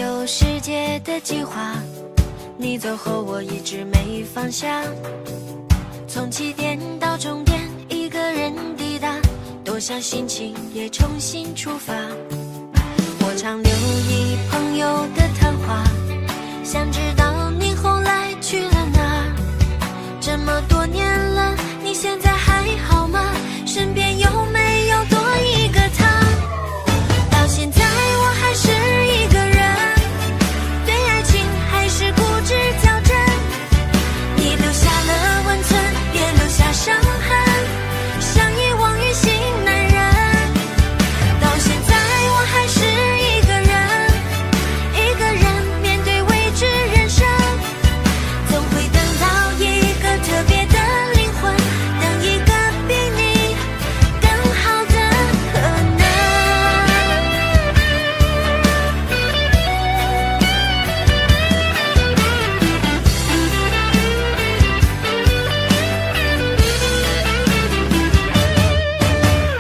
游世界的计划，你走后我一直没放下。从起点到终点，一个人抵达，多想心情也重新出发。我常留意朋友的谈话，想知道你后来去了哪。这么多年了，你现在还好吗？身边有没有多一个他？到现在我还是一个人，对爱情还是固执较真。你留下了温存，也留下伤痕，像一往于心难忍。到现在我还是一个人面对未知人生，总会等到一个特别的灵魂，等一个比你更好的可能。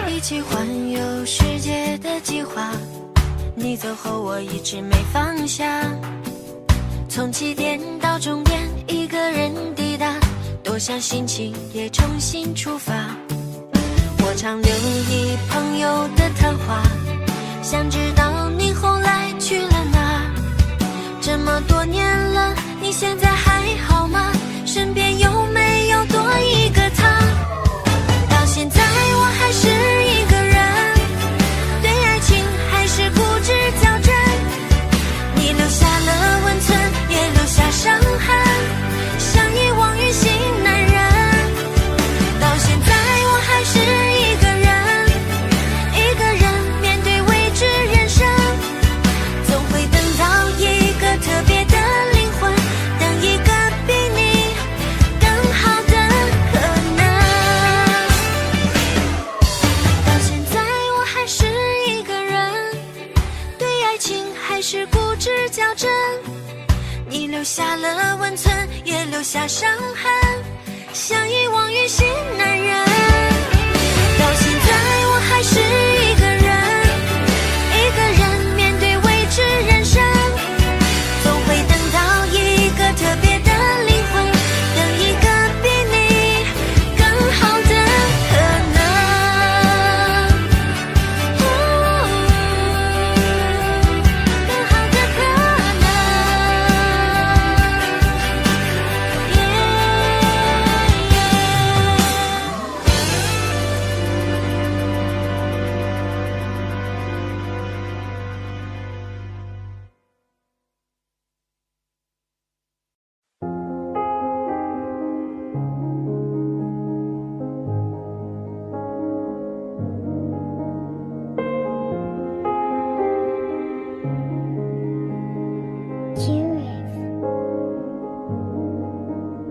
一起环游世界的计划，你走后我一直没放下。从起点到终点，一个人抵达，多想心情也重新出发。我常留意朋友的谈话，想知道你后来去了哪。这么多年了，你现在还好吗？身边有没有多一个他？到现在我还是一个人，对爱情还是固执较真。你留下了温存，也留下伤痕，像一往于心难忍。到现在我还是一个人面对未知人生，总会等到一个特别的灵魂，等一个比你更好的可能。到现在我还是一个人，对爱情还是固执较真。你留下了温存，也留下伤痕，像一往于心难忍。到现在我还是一个人面对未知人生，总会等到一个特别的灵魂，等一个比你更好的可能。更好的可能。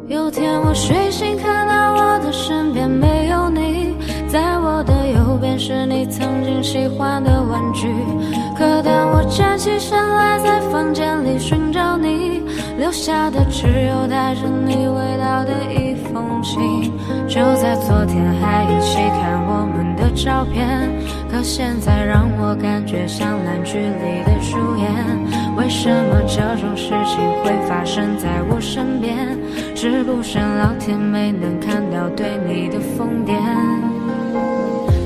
有天我睡醒，看到我的身边没有你，在我的右边是你曾经喜欢的玩具。可当我站起身来，在房间里寻找你，留下的只有带着你味道的一封信。就在昨天还一起看我们的照片，可现在让我感觉像烂剧里的主演。为什么这种事情会发生在我身边？是不是老天没能看到对你的疯癫？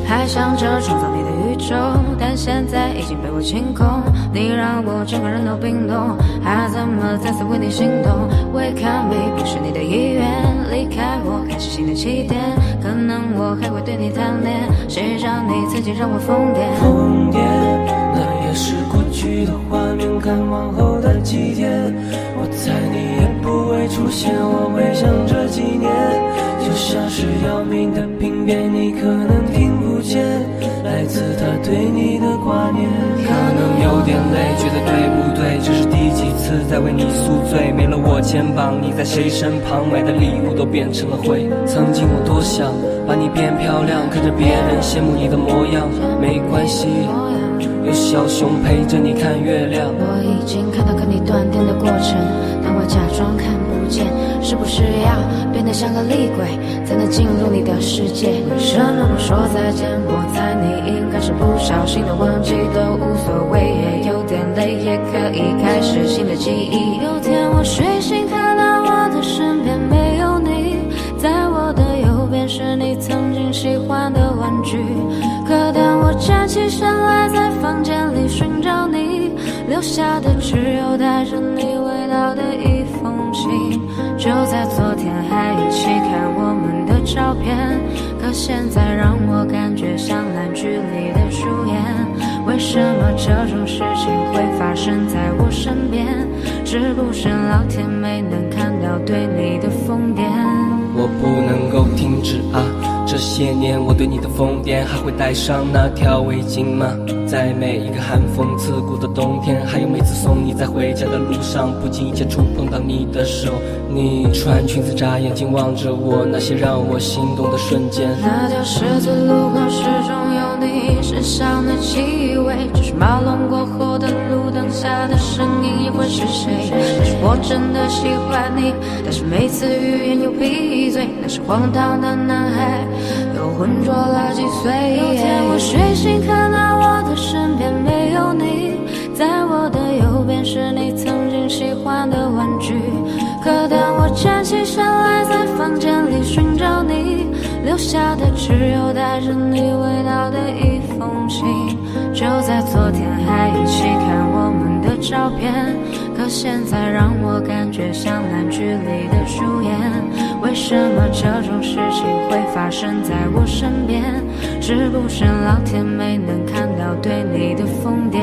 还想着创造你的宇宙，但现在已经被我清空。你让我整个人都冰冻，还怎么再次为你心动？ Wake up me 不是你的意愿，离开我开始新的起点。可能我还会对你贪恋，谁让你曾经让我疯癫？疯癫，那也是过去的画面，看往后的几天，我猜你也不会出现。我回想这几年，就像是要命的病变，你可能听不见来自他对你的挂念。可能有点累，觉得对不对？这是第几次在为你宿醉？没了我肩膀，你在谁身旁？买的礼物都变成了灰。曾经我多想把你变漂亮，看着别人羡慕你的模样。没关系，有小熊陪着你看月亮。我已经看到跟你断电的过程，但我假装看不见。是不是要变得像个厉鬼，才能进入你的世界？为什么不说再见？我猜你应该是不小心的忘记，都无所谓，也有点累，也可以开始新的记忆。有天我睡醒，看到我的身边没有你，在我的右边是你曾经喜欢的玩具。可当我站起身来，在房间里寻找你，留下的只有带着你味道的一封信。就在昨天还一起看我们的照片，可现在让我感觉像烂剧里的主演。为什么这种事情会发生在我身边？是不是老天没能看到对你的疯癫？我不能够停止啊，这些年我对你的疯癫，还会带上那条围巾吗？在每一个寒风刺骨的冬天，还有每次送你在回家的路上，不经意间触碰到你的手，你穿裙子眨眼睛望着我，那些让我心动的瞬间。那条十字路口始终有你身上的气味，就是马龙过后的路灯下的声音也会是谁？但是我真的喜欢你，但是每次语言又闭嘴，那是荒唐的男孩又浑浊了几岁。有天我睡醒，看到我的身边没有你，在我的右边是你曾经喜欢的玩具。可当我站起身来，在房间里寻找你，留下的只有带着你味道的一封信。就在昨天还一起看我们的照片，可现在让我感觉像烂剧里的主演。为什么这种事情会发生在我身边？是不是老天没能看到对你的疯癫？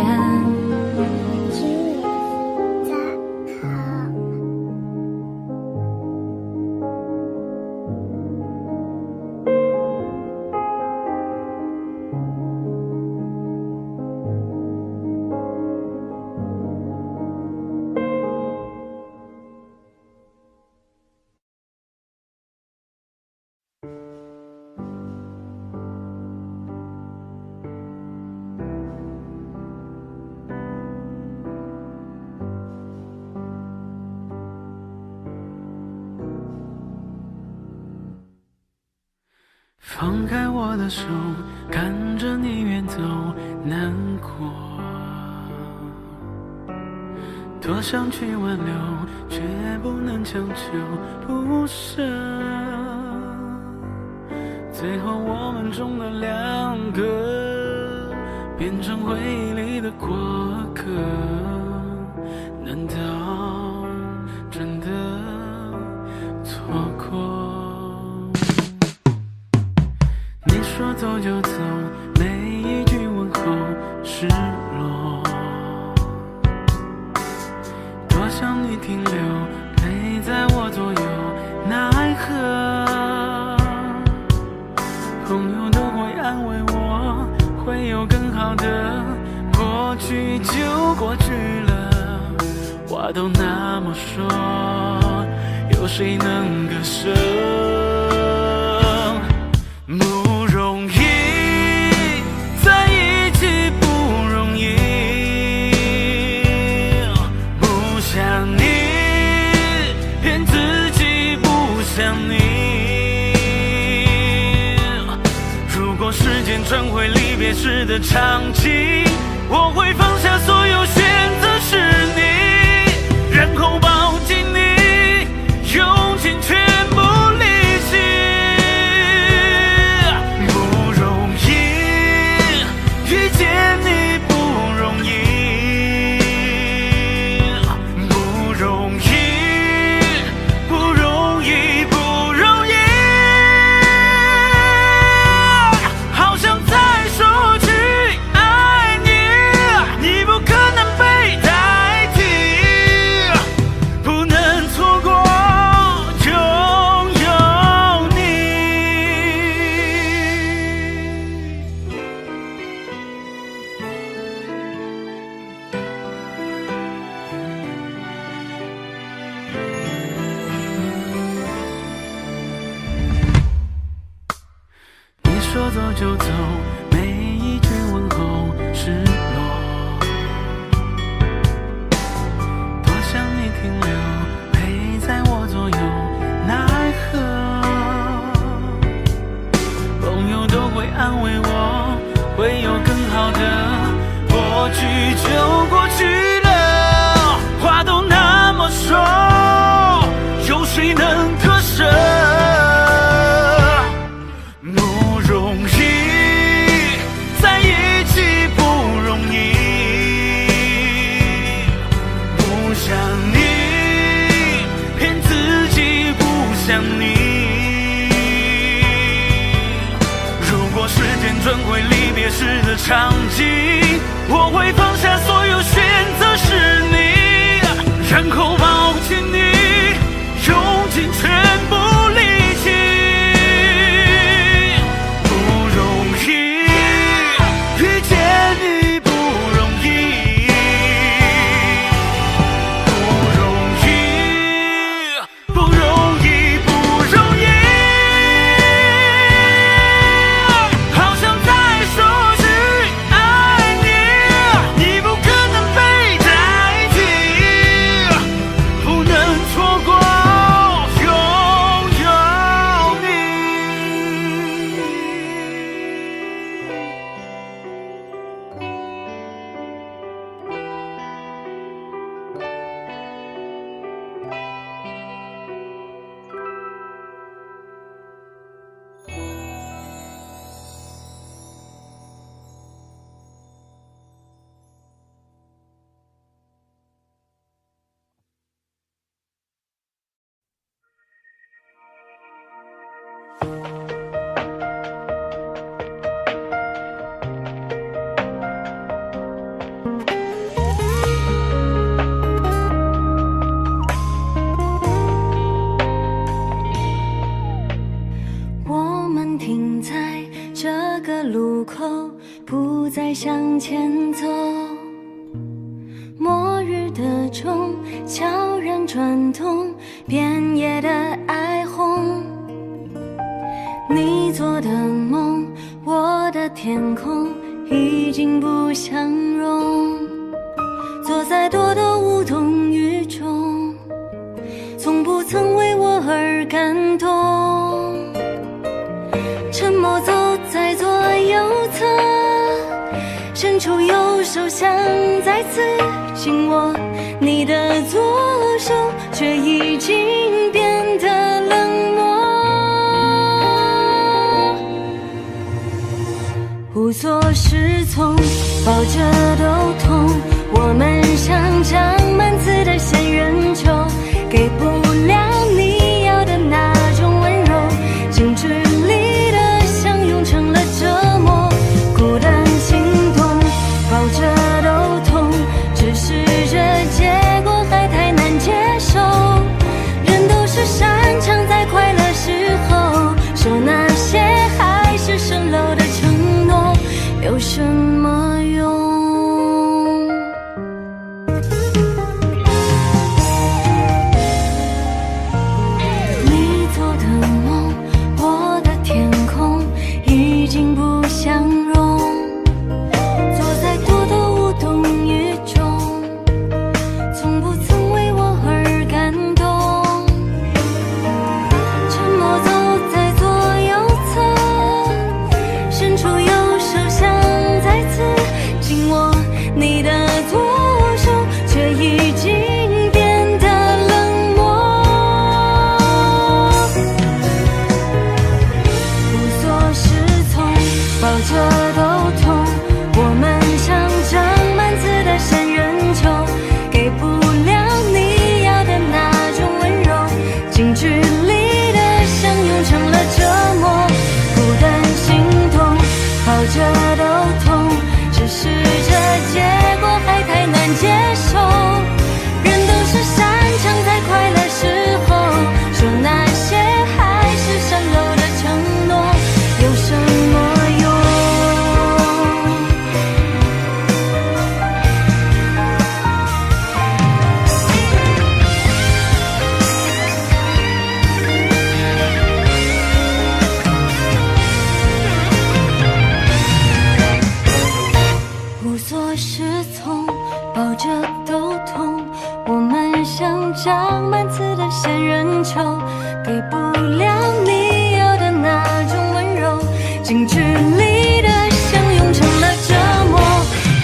放开我的手，看着你远走，难过。多想去挽留，却不能强求不舍。最后我们中的两个，变成回忆里的过客。难道真的错过？你说走就走，每一句问候失落。多想你停留，陪在我左右，奈何朋友都会安慰我，会有更好的，过去就过去了。话都那么说，有谁能割舍？不容易在一起，不容易，不想你，骗自己不想你。如果时间转回离别时的场景，我会放下所有，选择是你，然后抱紧你，用尽全部力气。说走就走，每一句问候失落。多想你停留，陪在我左右，场景，我会放下所有选择是你，然后抱紧你，用尽全部力气。不容易遇见你，不容易，不容易，不容易，不容易。好想再说句爱你，你不可能被代替，不能错过拥有你。我们停在这个路口，不再向前走。末日的钟悄然转动，遍野的哀鸿。你做的梦，我的天空已经不相容。坐在多的无动于衷，从不曾为我而感动。沉默走在左右侧，伸出右手想再次紧握你的左手，却已经变得冷漠。无所适从，抱着都痛。我们像长满刺的仙人球，给不了你要的那种温柔，近距离的相拥成了折磨。孤单心痛，抱着都痛，只是这结果还太难接受。人都是擅长在快乐时候说那些海市蜃楼的承诺，有什么用？你做的梦，我的天空已经不相容。坐在多的无动于衷，从不曾为我而感动。沉默走在左右侧，伸出右手想再次紧握你的左手，却已经变得冷漠。无所适从，抱着都痛。我们像长满刺的仙人球，给不了你要的那种温柔，近距离的相拥成了折磨。孤单心痛，抱着都痛，只是这结果还太难接受。人都是擅长在快乐时候说那些海市蜃楼的承诺，有什么用？无所适从，抱着都痛。我们像长满刺的仙人球，给不了你要的那种温柔，近距离的相拥成了折磨。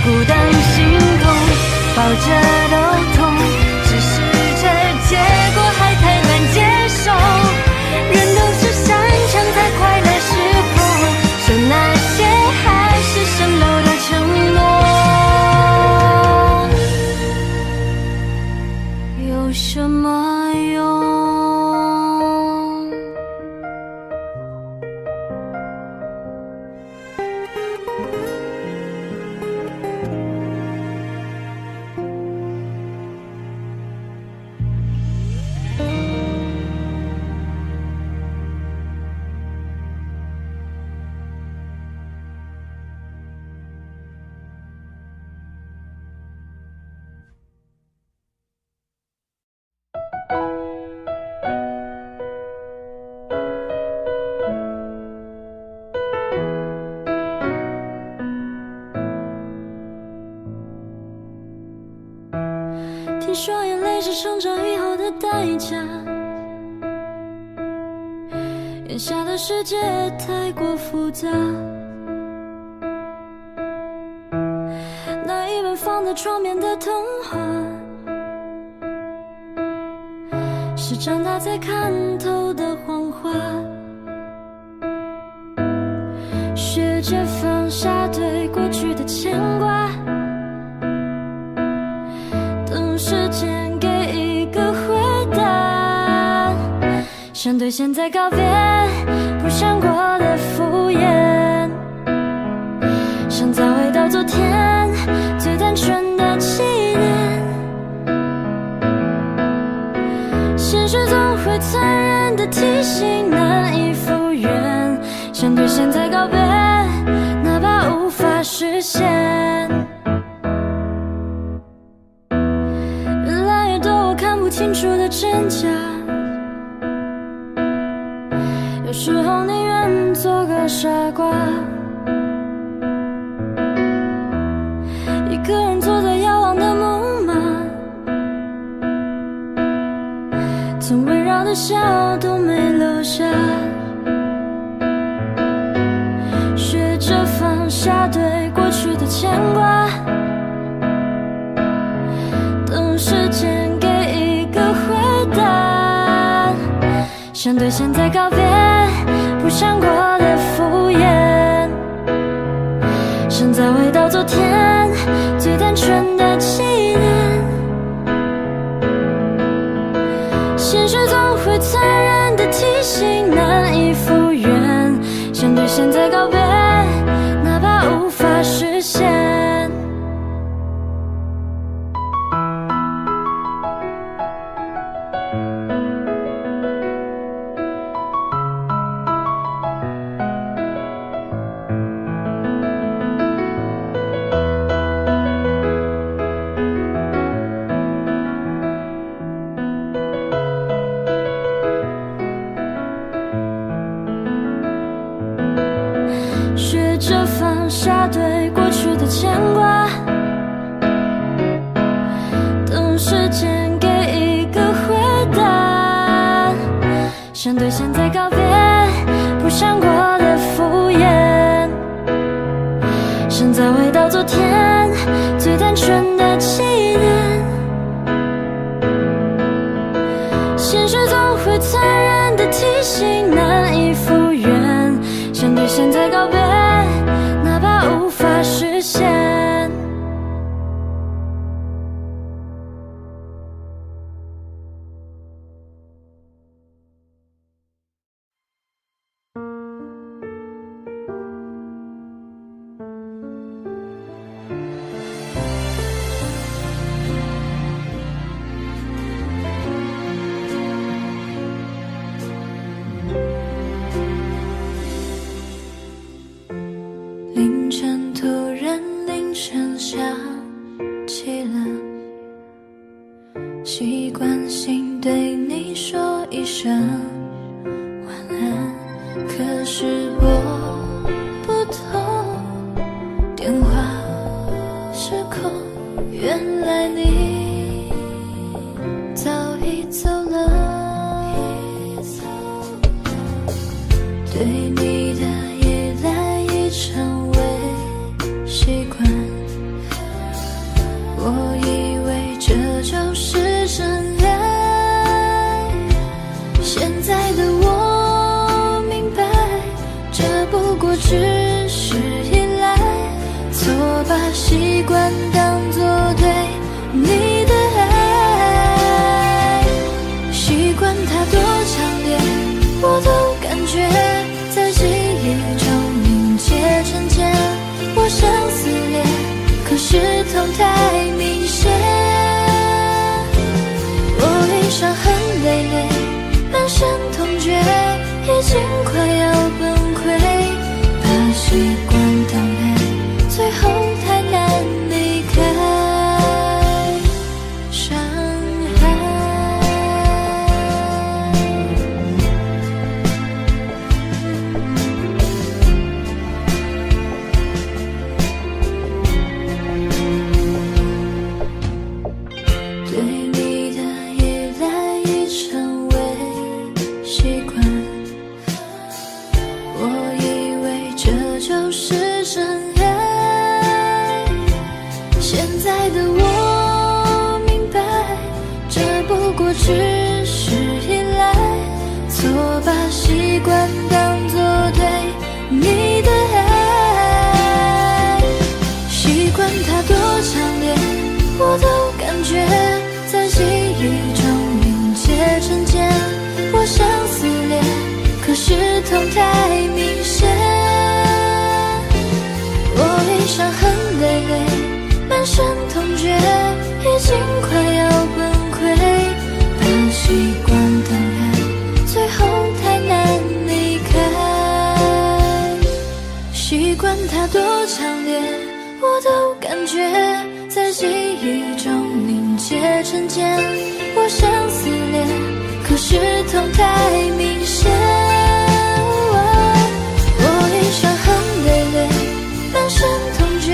孤单心痛，抱着都痛，只是这结果还太难接受。人都是擅长在快乐时候说那些海市蜃楼的承诺，有什么用？听说眼泪是成长以后的代价，眼下的世界太过复杂，那一本放在窗边的童话，是长大才看透的谎话。学着放下对过去的牵挂，等时间给一个回答。想对现在告别，不想过的敷衍，想再回到昨天最单纯的起点。现实总会残忍的提醒，难以复原。想对现在告别，哪怕无法实现。越来越多我看不清楚的真假，有时候宁愿做个傻瓜，一个人坐在遥望的木马，曾围绕的笑都没留下。学着放下对过去的牵挂，等时间给一个回答。想对现在告别，不想过的敷衍，想再回到昨天最单纯的起点。现实总会残忍的提醒，难以复原。想对现在告别，哪怕无法实现。学着放下对过去的牵挂，等时间给一个回答。想对现在告别，不想过的敷衍，想再回到昨天最单纯的起点。现实总会残忍的提醒，难以复原。想对现在告别，哪怕无法实现。凌晨突然铃声响起了，习惯性对你说一声晚安，可是我不懂，电话失控，原来你早已走了。对你的依赖已成为习惯，我以为这就是真爱。现在的我明白，这不过只是依赖，错把习惯当作对你的爱。习惯它多强烈，我都感觉在记忆中凝结成茧。我想撕裂，可是痛太明显。我已伤痕累累，满身痛觉，已经快要崩溃。把习惯当然，最后太难离开。习惯它多强烈，我都感觉在记忆中凝结成茧。我想撕裂，可是痛太明显。我已伤痕累累，满身痛觉，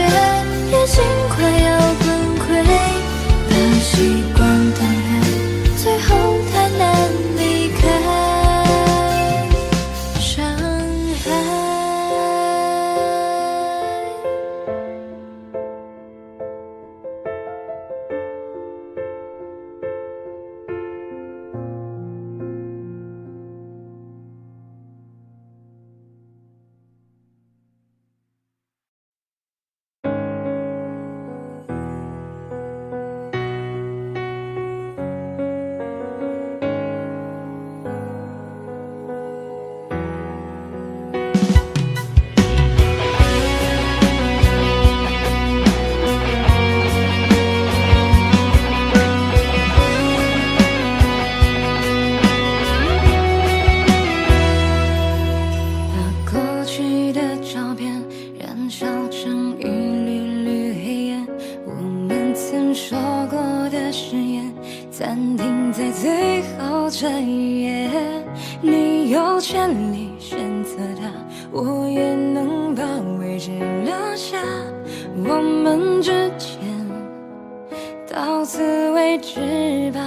已经快要崩溃。把习惯当然，最后太难离开伤害。我也能把位置留下，我们之间到此为止吧。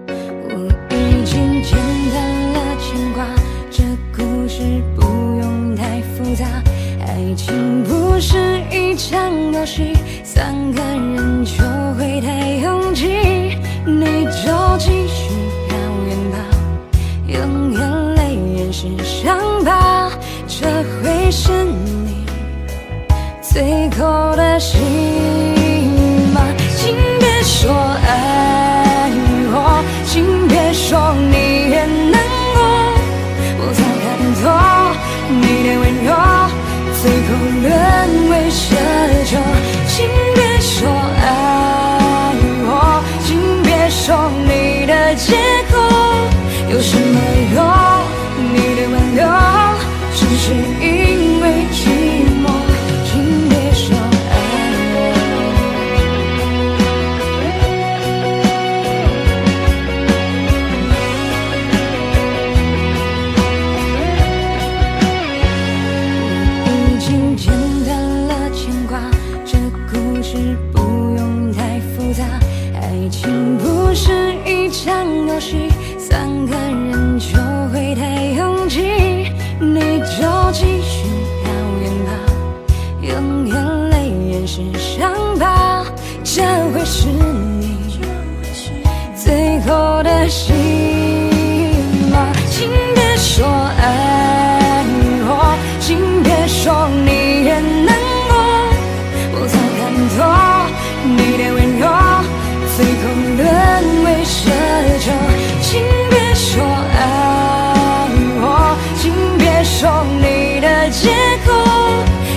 我已经简单了牵挂，这故事不用太复杂。爱情不是一场游戏，三个人就会太拥挤。你就继续表演吧，用眼泪掩饰伤疤。这会是你最后的戏码，请别说爱我，请别说你也难过。我早看透你的温柔，最后沦为奢求。请别说爱我，请别说你的借口，有什么用？你的挽留只是因为寂寞，请别说爱我。我已经简单了牵挂，这故事不用太复杂。爱情不是一场游戏，三个人就会太拥挤。你就继续表演吧，用眼泪掩饰伤疤。这会是你最后的戏码，请别说爱我，请别说你也难过。我早看透你的温柔，最后沦为奢求。请别说爱我，请别说你的借口，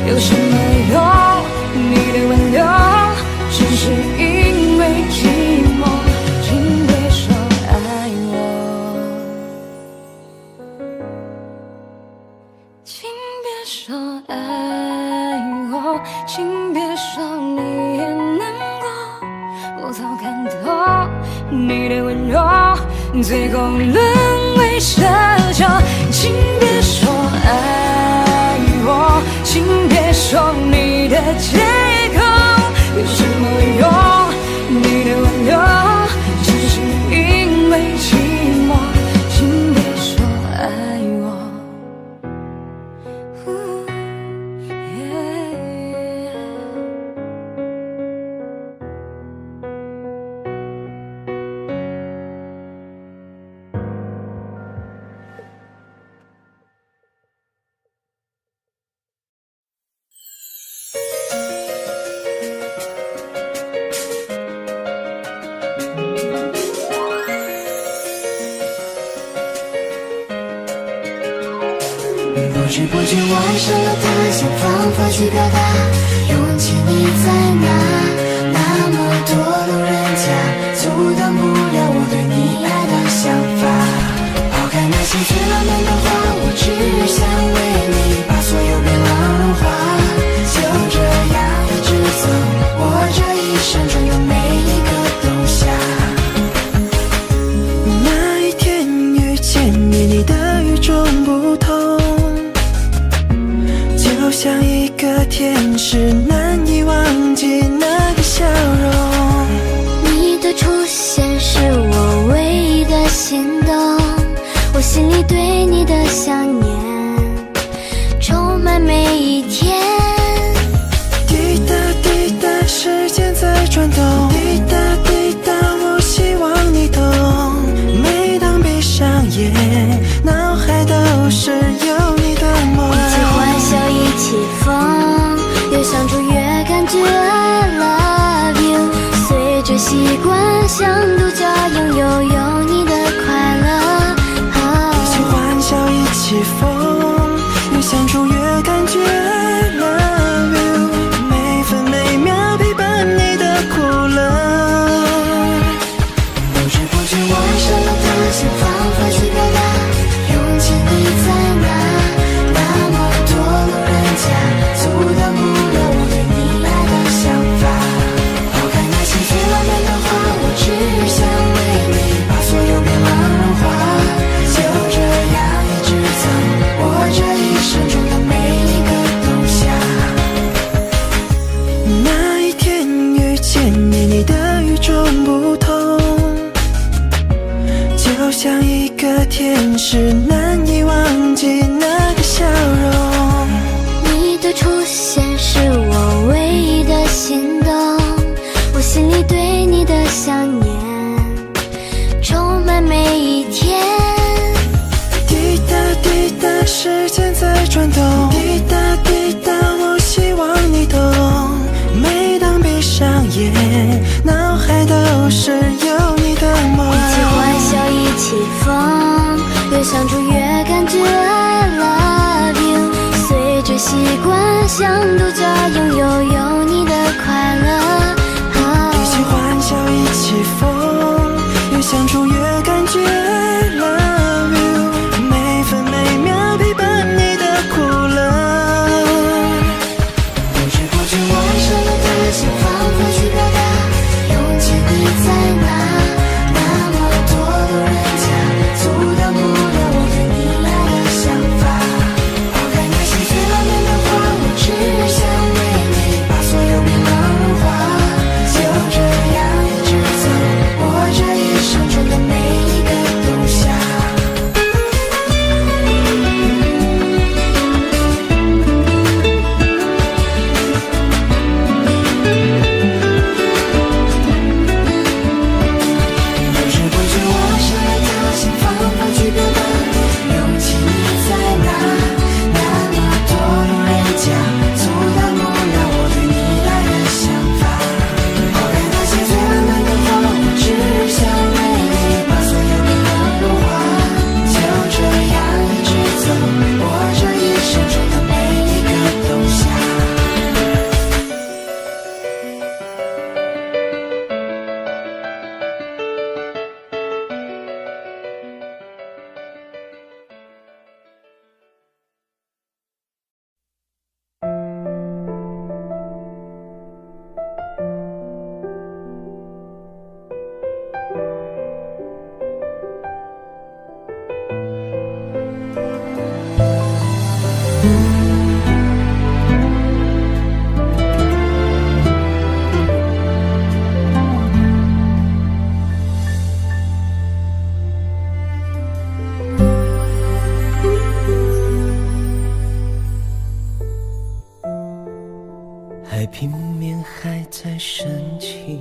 有什么用？你的挽留只是因为寂寞，请别说爱我，请别说爱我，请别说你也难过。我早看透你的温柔，最后沦为奢求。请别说爱我，请别说你的借口，有什么用？你的挽留只是因为寂寞，请别说爱我。不知不觉我爱上了他，想方法去表达，勇气你在哪？那么多路人甲阻挡不了我对你爱的想法。抛开那些最浪漫的话，我只想为你把所有变浪融化，就这样一直走，我这一生中的每一个冬夏。那一天遇见你，你的与众不同，就像一个天使，难以忘记那个笑容。你的出现是我唯一的心动，我心里对你的想念充满每一天。滴答滴答，时间在转动，滴答滴答，我希望你懂。每当闭上眼，脑海都是有你的梦。一起欢笑，一起疯，越相处越感觉 I love you。随着习惯，像独角拥有你的快乐。一起欢笑，一起疯，越相处越感觉 I love you。每分每秒陪伴你的苦乐。不知不觉我爱上了他，想方法去表达，勇气你在哪？那么多路人甲阻挡不了我对你爱的想法。抛开那些最浪漫的话，我只想为你把所有变浪融化，就这样一直走，我这一生中的每一个冬夏。那一天遇见你，你的与众不同，就像一个天使，难以忘记那个笑容。你的出现是我唯一的心动，我心里对你的想念充满每一天。滴答滴答，时间在转动，滴答滴答，我希望你懂。每当闭上眼，脑海都是有你的梦。一起欢笑，一起疯，越相处越感觉 I love you。随着习惯，像独角拥有你的快乐。一起欢笑，一起疯，越相处越感觉 I love you。每分每秒陪伴你的苦乐。不知不觉我爱上了他，想方法去表达，勇气你在哪？那么多路人甲阻挡不了我对你爱的想法。抛开那些最浪漫的话，我只想为你把所有变浪融化，就这样一直走，我这一生中的每一个冬夏。不知不觉我爱上了他，想方法去表达，勇气你在哪？那么多路人甲阻挡不了我对你爱的想法。抛开那些最浪漫的话，我只想为你把所有变浪融化，就这样一直走，我这一生中的每一个冬夏。海平面还在升起，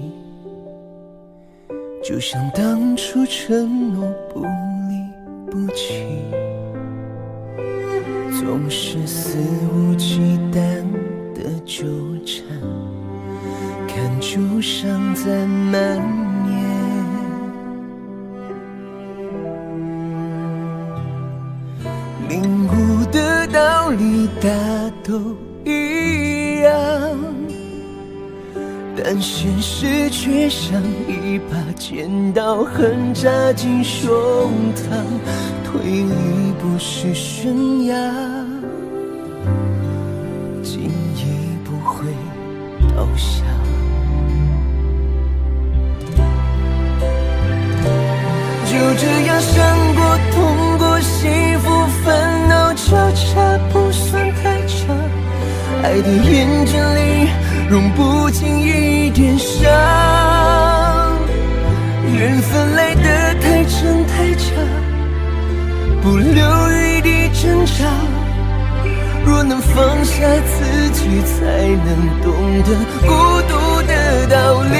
就像当初承诺不离不弃，总是肆无忌惮的纠缠，看旧伤在蔓延。领悟得到理大都一样，但现实却像一把尖刀，横扎进胸膛，退一步是悬崖，进一步会倒下。就这样伤过、痛过、幸福、烦恼交叉，不算太差。爱的眼睛里容不进一点伤，缘分来得太真太假，不留余地挣扎。若能放下自己，才能懂得孤独的道理。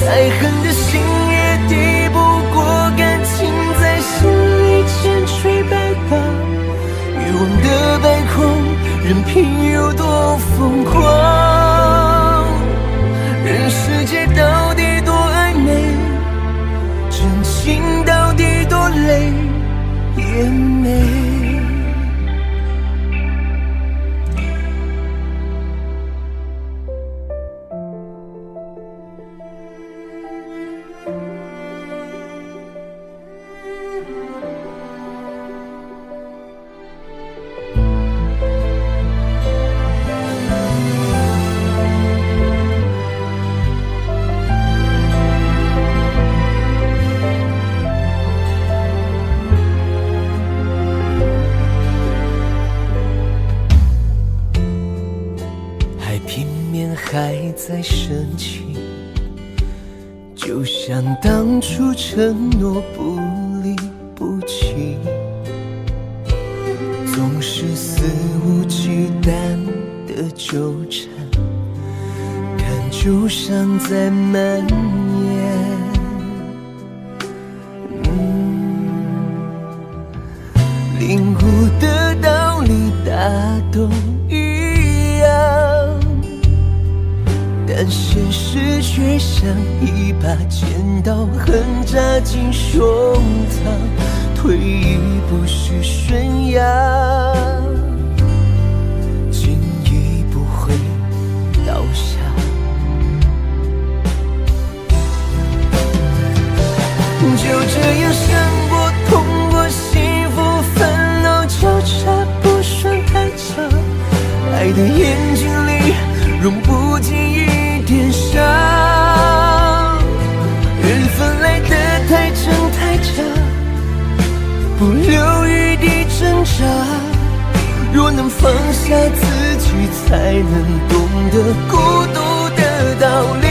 再恨的心也抵不过感情在心里千锤百打。欲望的白空，任凭有多疯狂。人世间到底多暧昧，真情到底多累也美。还在生气，就像当初承诺不离不弃，总是肆无忌惮的纠缠，看旧伤在蔓延。领悟的道理大都一样，但现实却像一把尖刀，横扎进胸膛，退一步是悬崖，进一步会倒下。就这样伤过、痛过、幸福、烦恼交叉，不算太差。爱的眼睛里容不进一点伤，缘分来得太真太假，不留余地挣扎。若能放下自己，才能懂得孤独的道理。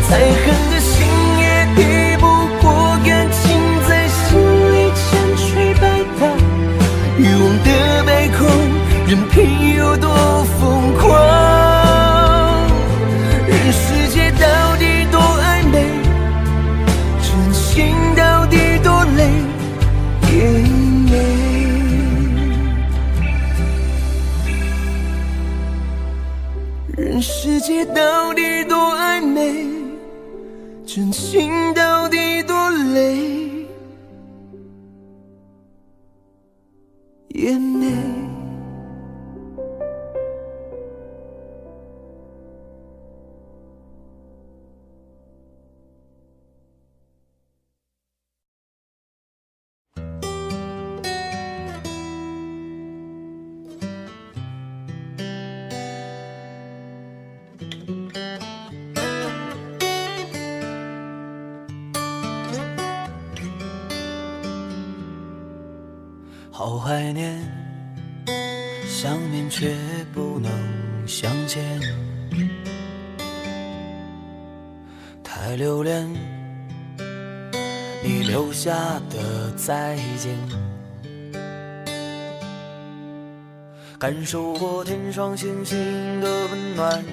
再恨的心也抵不过感情在心里千锤百打。欲望的白空，任凭有多疯狂。人世界到底多暧昧，真情到底多累也美。人世界到底多暧昧，真情到底多累也美。好怀念，想念却不能相见，太留恋你留下的再见，感受过天上星星的温暖，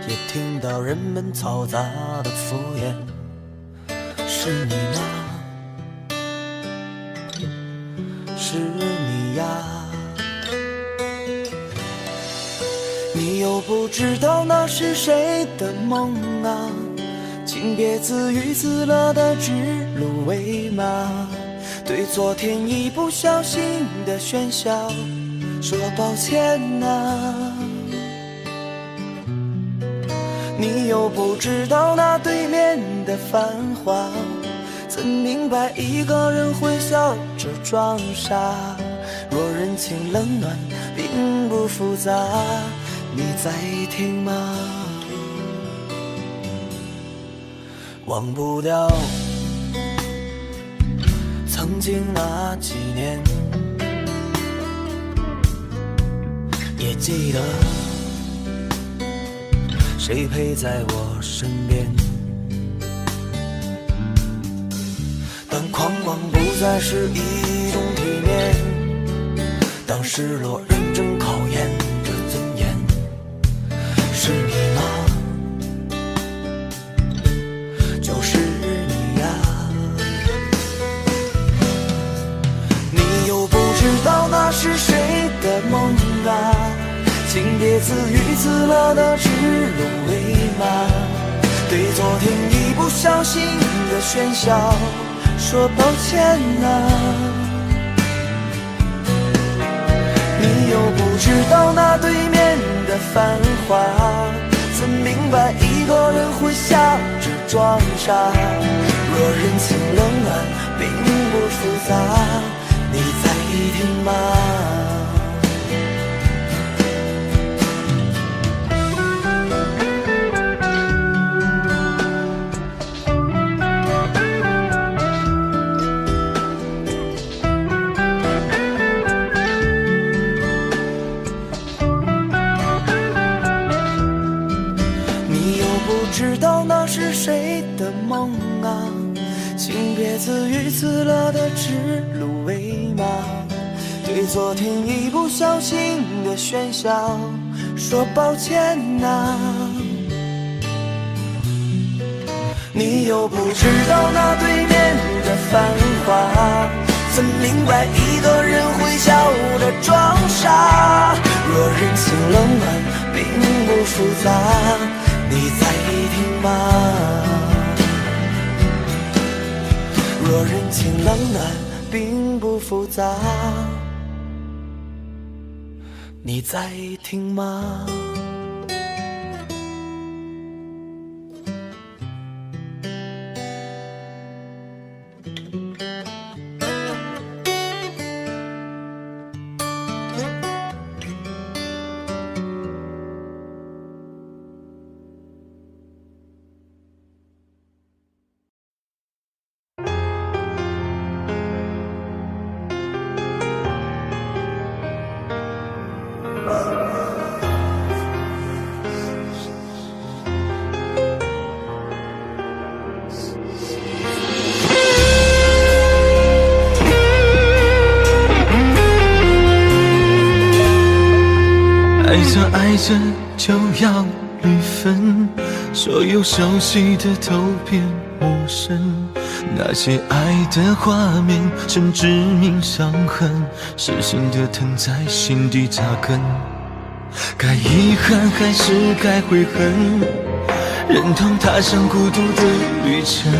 也听到人们嘈杂的敷衍。是你吗？是你呀，你又不知道那是谁的梦啊，请别自娱自乐的指鹿为马，对昨天一不小心的喧嚣说抱歉啊。你又不知道那对面的繁华，怎明白一个人会笑着装傻？若人情冷暖并不复杂，你在听吗？忘不了曾经那几年，也记得谁陪在我身边。当狂妄不再是一种体面，当失落认真考验着尊严，是你吗？就是你呀。你又不知道那是谁的梦啊，请别自娱自乐的指鹿为马，对昨天一不小心的喧嚣说抱歉啊。你又不知道那对面的繁华，怎明白一个人会笑着装傻？若人情冷暖并不复杂，你在听吗？知道那是谁的梦啊，请别自娱自乐的指鹿为马，对昨天一不小心的喧嚣说抱歉啊。你又不知道那对面的繁华，怎明白一个人会笑着装傻？若人情冷暖并不复杂，你在听吗？若人情冷暖并不复杂，你在听吗？爱着爱着就要离分，所有熟悉的都变陌生，那些爱的画面成致命伤痕，失心的疼在心底扎根。该遗憾还是该悔恨，忍痛踏上孤独的旅程，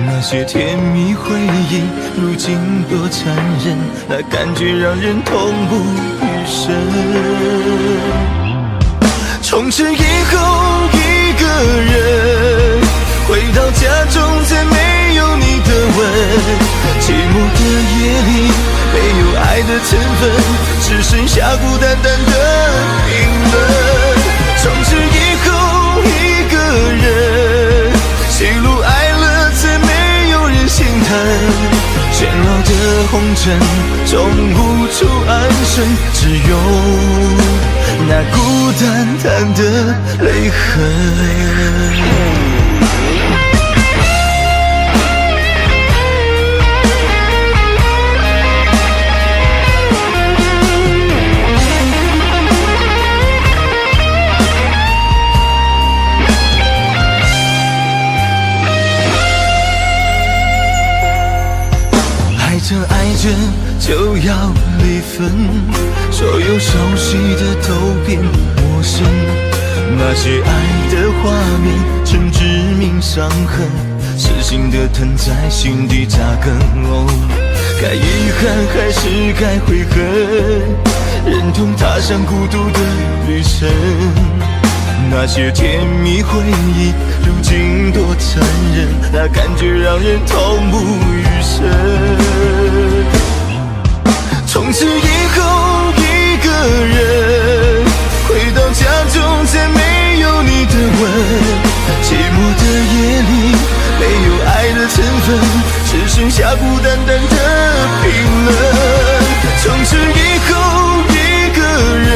那些甜蜜回忆如今多残忍，那感觉让人痛不欲生。从此以后一个人回到家中，再没有你的吻，寂寞的夜里没有爱的成分，只剩下孤单单的冰冷。从此以后一个人喜怒哀乐再没有人心疼，喧闹的红尘中无处安身，只有那孤单单的泪痕。爱着就要离分，所有熟悉的都变陌生，那些爱的画面成致命伤痕，痴心的疼在心底扎根。该遗憾还是该悔恨，忍痛踏上孤独的旅程。那些甜蜜回忆，如今多残忍，那感觉让人痛不欲生。从此以后一个人，回到家中再没有你的吻。寂寞的夜里没有爱的成分，只剩下孤单单的冰冷。从此以后一个人，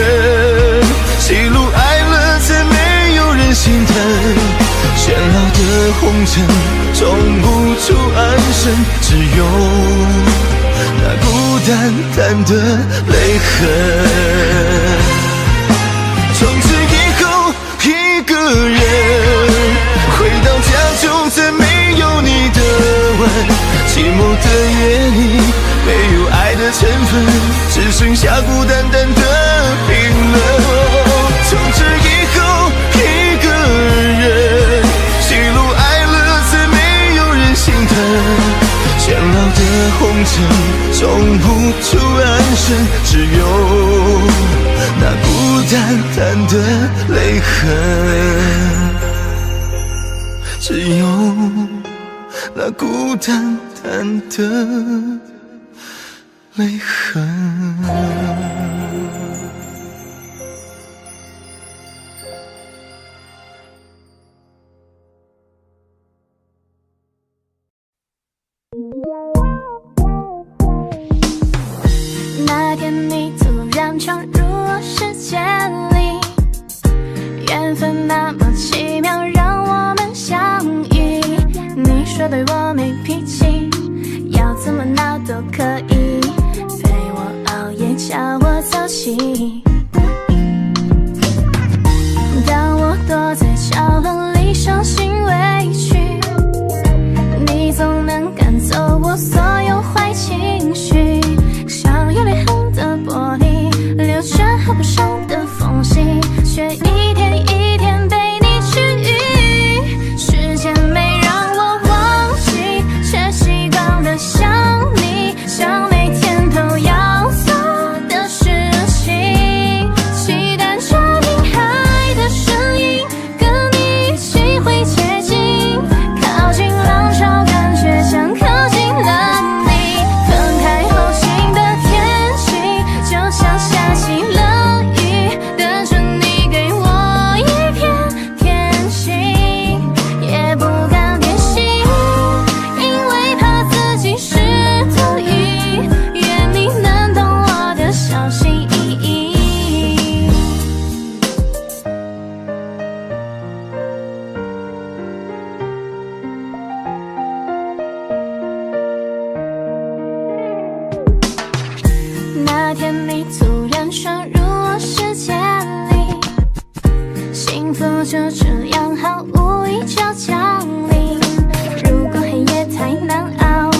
喜怒哀乐再没有人心疼。喧闹的红尘种不出安生，只有那孤单单的泪痕。从此以后一个人，回到家中再没有你的吻。寂寞的夜里没有爱的成分，只剩下孤单单的冰冷。从此以后一个人，喜怒哀乐再没有人心疼。喧闹的红尘种不出安生，只有那孤单单的泪痕，只有那孤单单的泪痕。那天你突然闯入我世界里，缘分那么奇妙，让我们相遇。你说对我没脾气，要怎么闹都可以，陪我熬夜叫我早起。当我躲在角落里伤心委屈，你总能赶走我所有坏情绪。像有裂痕的玻璃，留着合不上的缝隙，却一天一天被你治愈。时间没让我忘记，却习惯了想你，像每天都要做的事情。期待着听海的声音，跟你一起会接近，靠近浪潮，感觉像靠近了你。分开后新的天气，就像下起了雨，等着你给我一片天晴，也不敢变心，因为怕自己是多余。愿你能懂我的小心翼翼。那天你突然闯入我世界里，幸福就这样毫无意就降临。如果黑夜太难熬，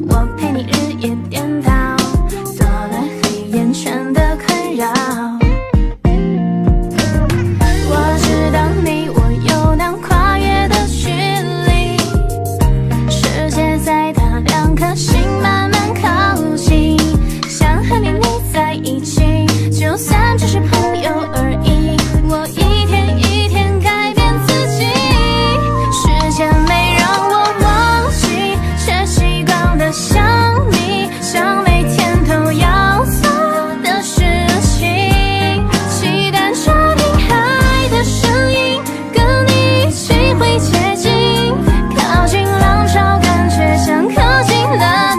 我陪你日夜颠倒，多了黑眼圈的困扰。我知道你我有难跨越的距离，世界再大，两颗心慢慢靠近，想和你在一起，就算只是朋友而已。我一天一天改变自己，时间没让我忘记，却习惯了想你，像每天都要做的事情。期待着听海的声音，跟你一起会接近，靠近浪潮，感觉像靠近了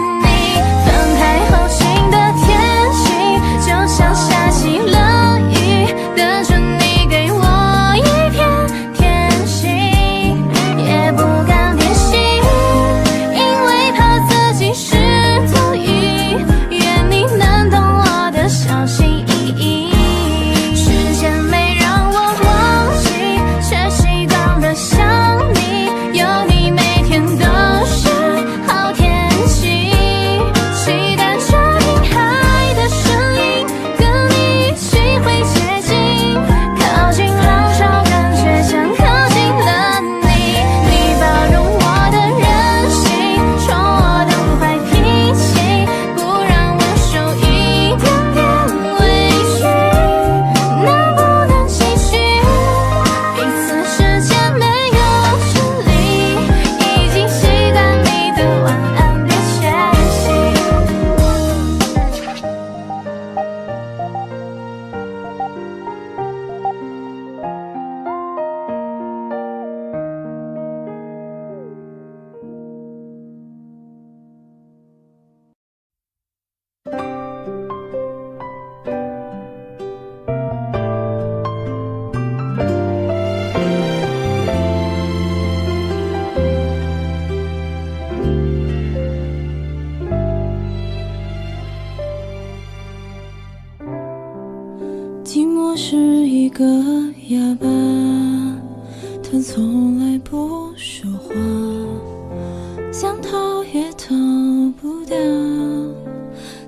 个哑巴，他从来不说话，想逃也逃不掉，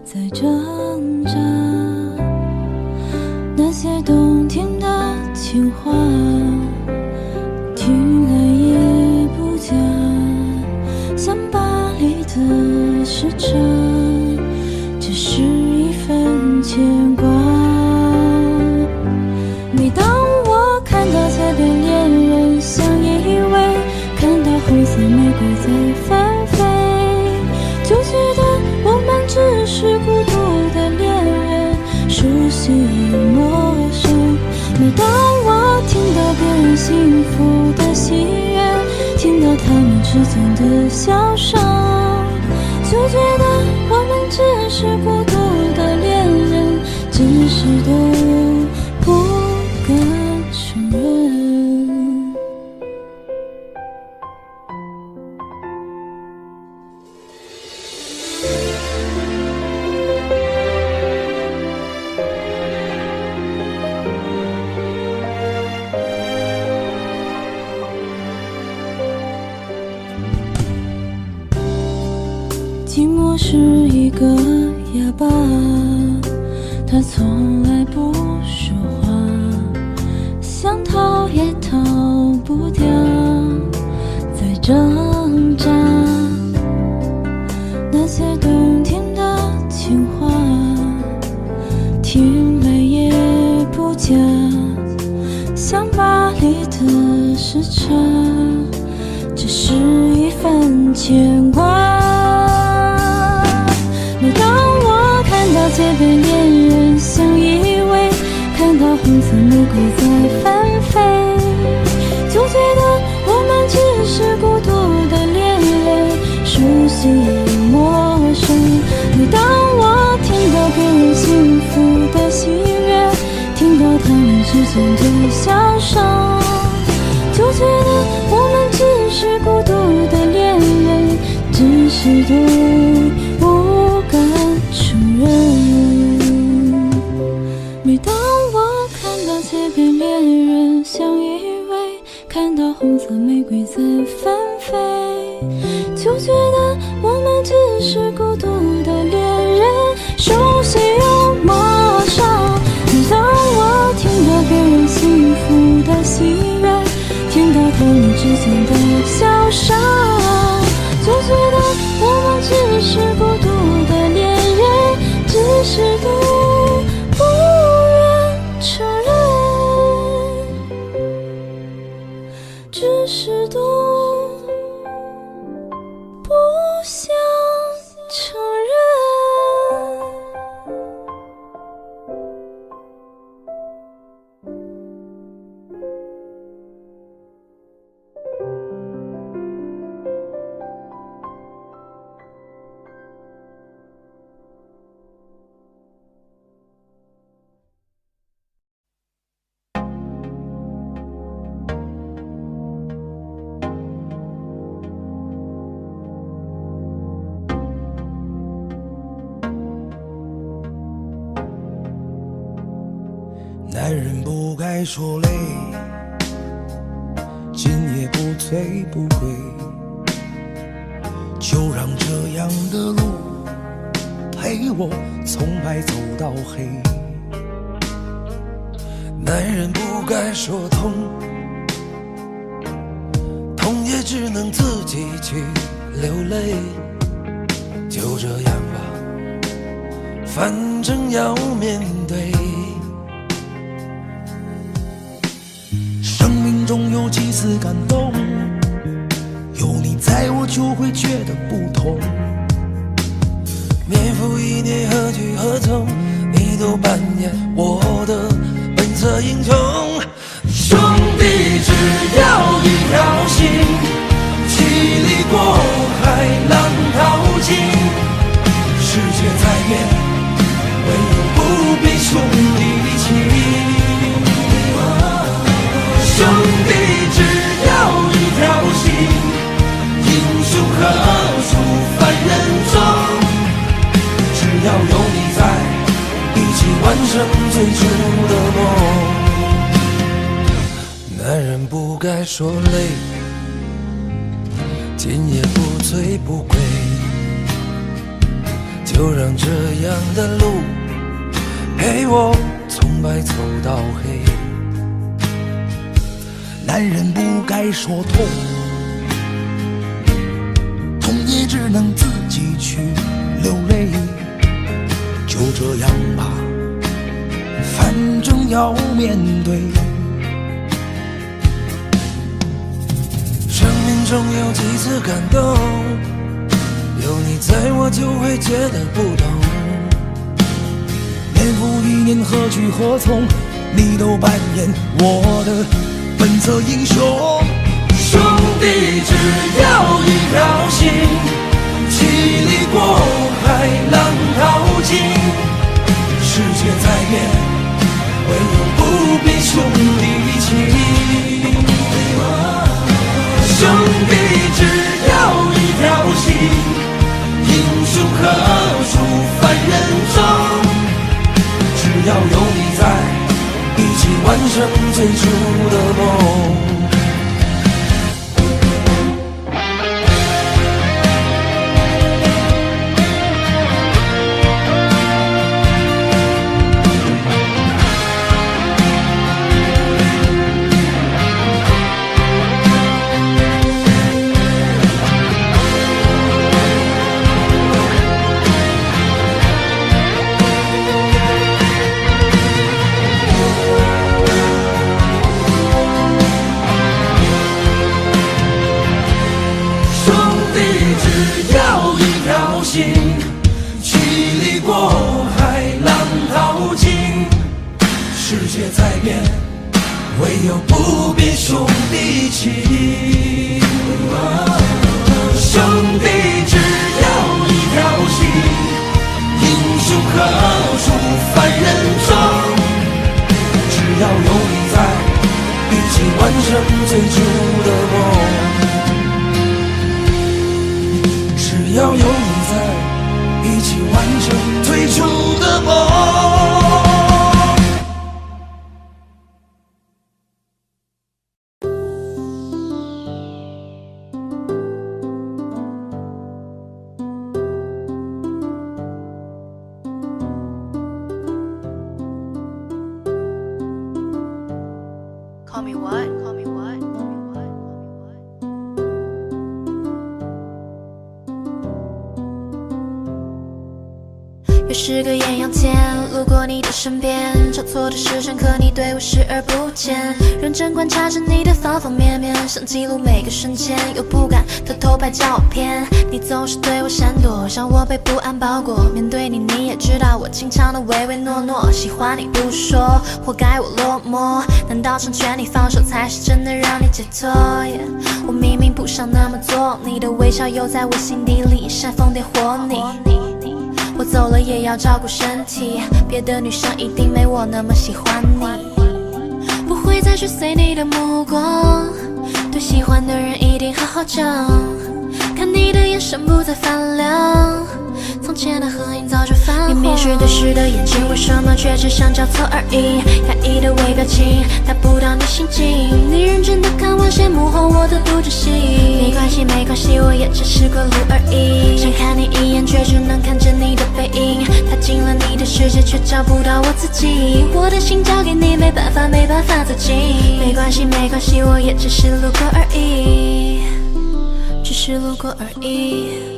在挣扎。那些动听的情话，听来也不假，像巴黎的时差，只是一份牵挂。每当我看到街边恋人，像以为看到红色玫瑰在纷飞，就觉得我们只是孤独的恋人，熟悉又陌生。每当我听到别人幸福的喜悦，听到他们之间的笑声，就觉得我们只是孤独的恋人，只是都不敢承认。寂寞是一个哑巴，他从来不说话，想逃也逃不掉，在挣扎。那些动听的情话，听来也不假，像巴黎的时差，只是一份牵挂。每当我看到街边恋人，像以为看到红色玫瑰在纷飞，就觉得我们只是孤独的恋人，熟悉又陌生。每当我听到别人幸福的喜悦，听到他们之间的笑声，就觉得我们只是孤独的恋人，只是都不敢承认。每当我看到街边恋人，像以为看到红色玫瑰在纷飞，就觉得我们只是孤独的恋人，熟悉又陌生。每当我听到别人幸福的喜悦，听到他们之间的笑声，就觉得我们只是孤独的恋人，只是都不愿承认，只是都不想承认。男人不该说累，今夜不醉不归，就让这样的路陪我从白走到黑。男人不该说痛，痛也只能自己去流泪。就这样吧，反正要面对。生命中有几丝感动，有你在我就会觉得不同。年复一年，何去何从，你都扮演我的本色英雄。兄弟只要一条心，千里过海浪淘尽。世界在变，唯有不变兄弟情。兄弟只要一条心，英雄何处凡人中。只要有你在，一起完成最初的梦。该说累，今夜不醉不归，就让这样的路陪我从白走到黑。男人不该说痛，痛也只能自己去流泪。就这样吧，反正要面对。生命中有几次感动，有你在我就会觉得不同。年复一年，何去何从？你都扮演我的本色英雄。兄弟只要一条心，其力过海，浪淘尽。世界在变，唯有不变兄弟情。兄弟只要一条心，英雄何处凡人中？只要有你在，一起完成最初的梦。其力过海，浪淘尽。世界在变，唯有不变兄弟情。兄弟只要一条心，英雄何处凡人中？只要有你在，一起完成最初的梦。只要有你在，一起完成最初的梦。Call me what? Call me what? Call me what? Call me what? 又是个艳阳天，路过你的身边，找错的时辰，可你对我视而不见。认真观察着你的方方面面，想记录每个瞬间，又不敢偷偷拍照片。你总是对我闪躲，让我被不安包裹。面对你，你也知道我经常的唯唯诺诺，喜欢你不说，活该我落寞。难道成全你放手，才是真的让你解脱？我明明不想那么做，你的微笑又在我心底里煽风点火你。我走了也要照顾身体，别的女生一定没我那么喜欢你。不会再去随你的目光，对喜欢的人一定好好讲。看你的眼神不再泛亮，从前的合影早就泛黄。明明是对视的眼睛，为什么却只想交错而已？压抑的微表情，达不到你心境。你认真的看完，羡慕后我的不止息。没关系没关系，我也只是过路而已。想看你一眼，却只能看着你的背影。踏进了你的世界，却找不到我自己。我的心交给你，没办法没办法走近。没关系没关系，我也只是路过而已，只是路过而已。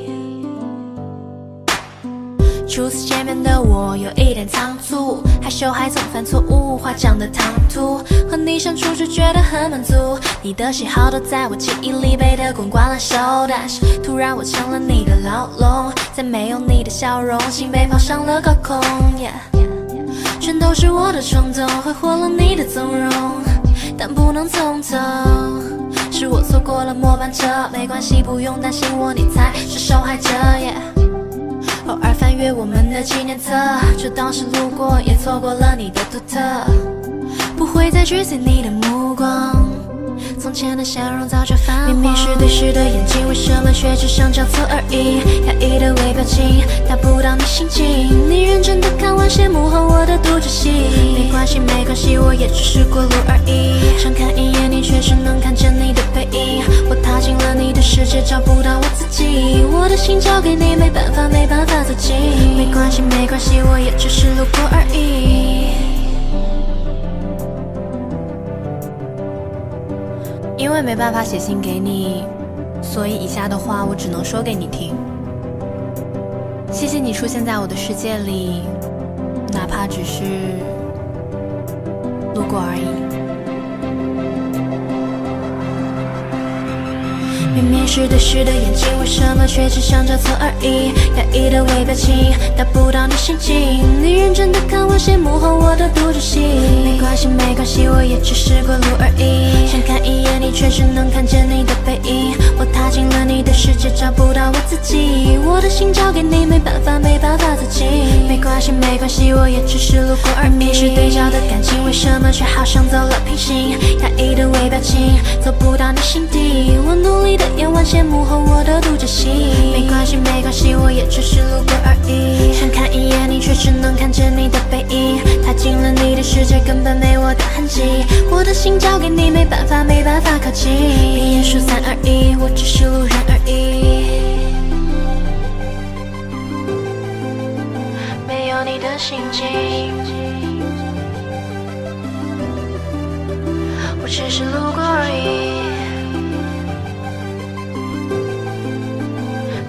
初次见面的我有一点仓促，害羞还总犯错误，话讲的唐突。和你相处就觉得很满足，你的喜好都在我记忆里背得滚瓜烂熟。但是突然我成了你的牢笼，再没有你的笑容，心被抛上了高空。全都是我的冲动，挥霍了你的纵容，但不能从头。是我错过了末班车，没关系，不用担心我，你才是受害者。偶尔翻阅我们的纪念册，就当是路过，也错过了你的独特。不会再去随你的目光，从前的笑容早就泛黄。明明是对视的眼睛，为什么却只想交错而已？压抑的微表情，达不到你心境。你认真的看完，羡慕后我的独角戏。没关系没关系，我也只是过路而已。想看一眼你，却只能看见你的背影。我踏进了你的世界，找不到我自己。我的心交给你，没办法没办法走近。没关系没关系，我也只是路过而已。因为没办法写信给你，所以以下的话我只能说给你听。谢谢你出现在我的世界里，哪怕只是路过而已。明明是对视的眼睛，为什么却只想着错而已？压抑的微表情达不到你心境，你认真的看我谢幕后我的独角戏。没关系没关系，我也只是过路而已。想看一眼你，却只能看见你的背影。我踏进了你的世界，找不到我自己。我的心交给你，没办法没办法走近。没关系没关系，我也只是路过而已。明明是对角的感情，为什么却好像走了平行？压抑的微表情走不到你心底，我努力的演完谢幕后我的独角戏。没关系没关系，我也只是路过而已。想看一眼你，却只能看见你的背影。踏进了你的世界，根本没我的痕迹。我的心交给你，没办法没办法靠近。闭眼数3、2、1，我只是路人而已。没有你的心境，我只是路过而已。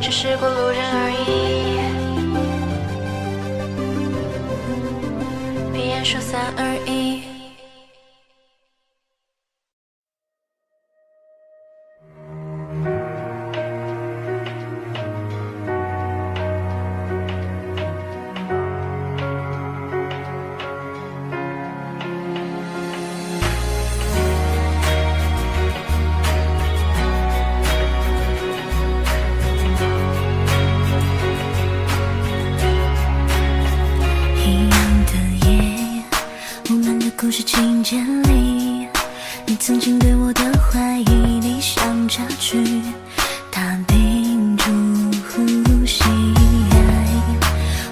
只是过路人而已。闭眼数3、2、1。故事情节里，你曾经对我的怀疑理想差距，它屏住呼吸。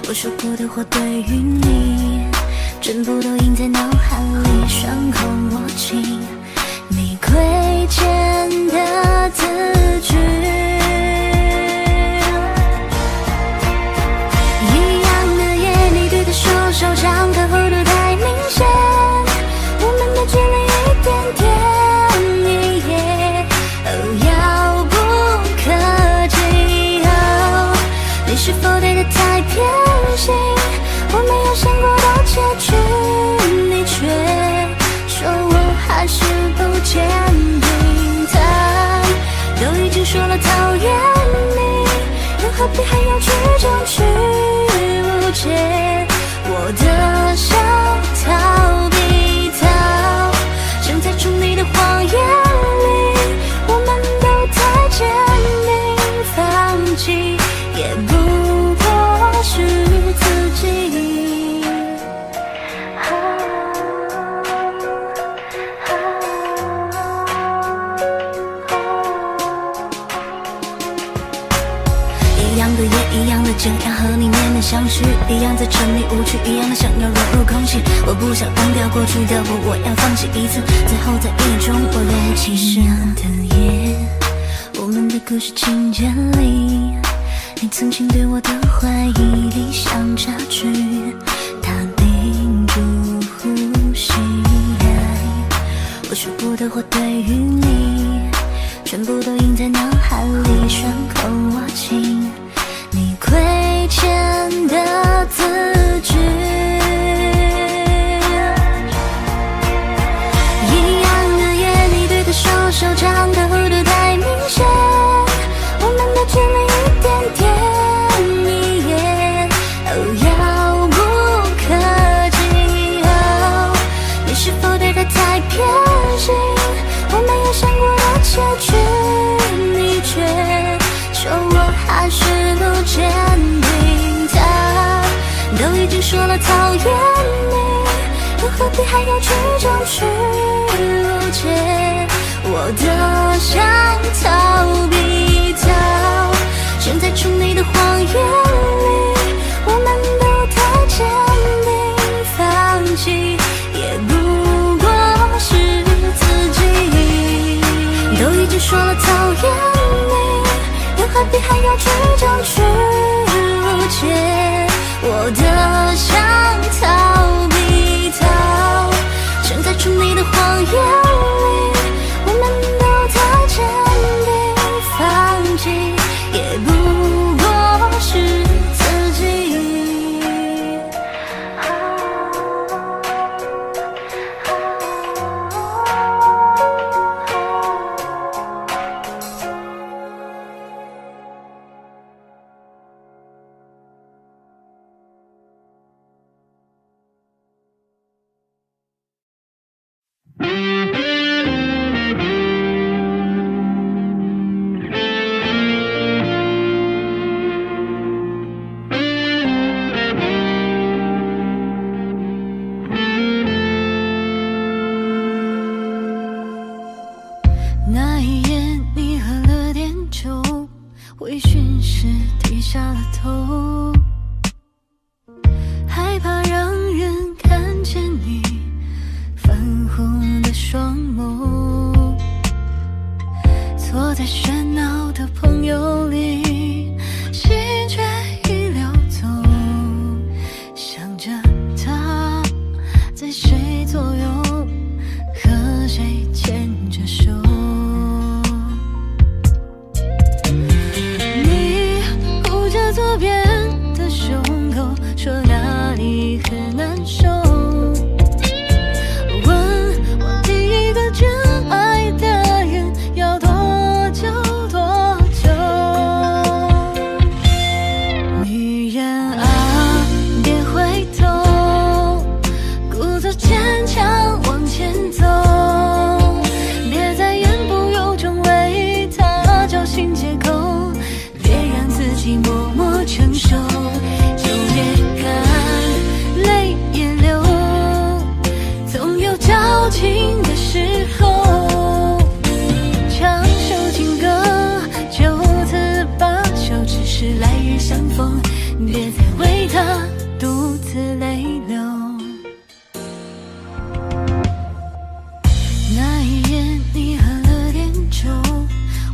我说过的话对于你，全部都印在脑海里，伤口握紧你亏欠的字句。一样的夜，你对他说手掌的弧度太明显，距离一点点，遥不可及。你是否对他太偏心？我没有想过的结局，你却说我还是不坚定。他都已经说了讨厌你，又何必还要去争取误解我的想逃避？正在从你的谎言里，我们都太坚定，放弃也不过是自己。一样的夜，一样的这样和你面面相觑，一样在沉迷舞曲，一样的想要融入空气。我不想忘掉过去的我要放弃一次，最后在一夜中我若无其事。一样的夜，我们的故事情节里，你曾经对我的怀疑理想差距，它屏住呼吸。我说过的话对于你，全部都印在脑海里，伤口握紧你亏欠的字句。一样的夜，你对他说手掌的弧度太明显，我们的距离一点点，遥不可及。你是否对他太偏心？我没有想过的结局，你却说我还是不坚定。他都已经说了讨厌你，又何必还要去争取误解我的想逃避？他现在从你的谎言里，我们都太坚定，何必还要去争取误解我的想逃避逃，承载出你的谎言里，我们都太坚定，放弃也不过是自己。那一夜你喝了点酒，微醺时低下了头，害怕让人看见你泛红的双眸，坐在喧闹的朋友里，心却已溜走，想着他在谁左右，和谁牵着手。你护着左边的胸口，说哪里很难受，问我第一个真爱的人要多久多久。女人啊，别回头，故作坚强往前走，别再言不由衷为他找新借口，别让自己默默承受，就别看泪也流，总有交情的时候。唱首情歌，就此罢休，只是来日相逢，别再为他独自泪流。那一夜你喝了点酒，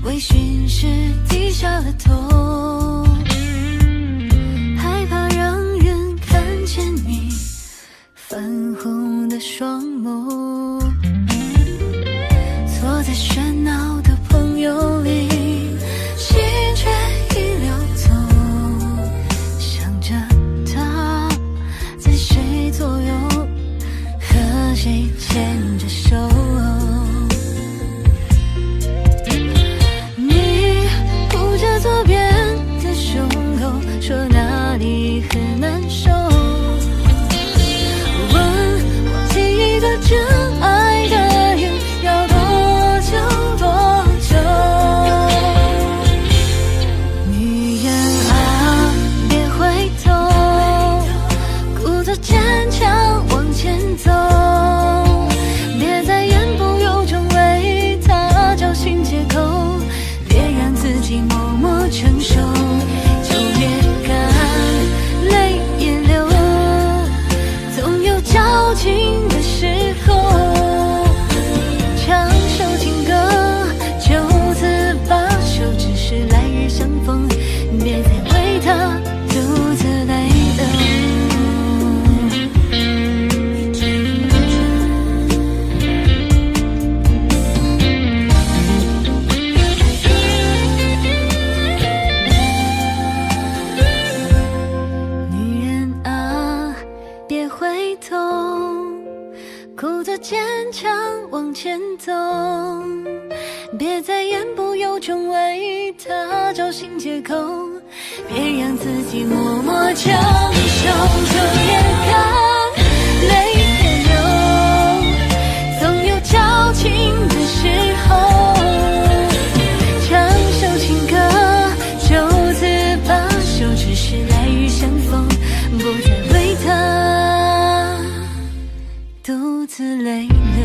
微醺时低下了头，害怕让人看见你泛红的双眸，坐在喧闹的朋友里，心却已溜走，想着他在谁左右，和谁牵着手。你护着左边的胸口，说哪里很难受，问我第一个真爱的人要多久多久。女人啊，别回头，故作坚强往前走，别再言不由衷为他找新借口，别让自己默默承受，就别看泪也流，总有交情的时候。唱首情歌，就此罢休，只是来日相逢，别再为他独自泪流。女人啊，别回头，故作坚强往前走，别再言不由衷为他找新借口，别让自己默默承受，就别看泪也流，总有交情的时候。唱首情歌，就此罢休，只是来日相逢，不再为他独自泪流。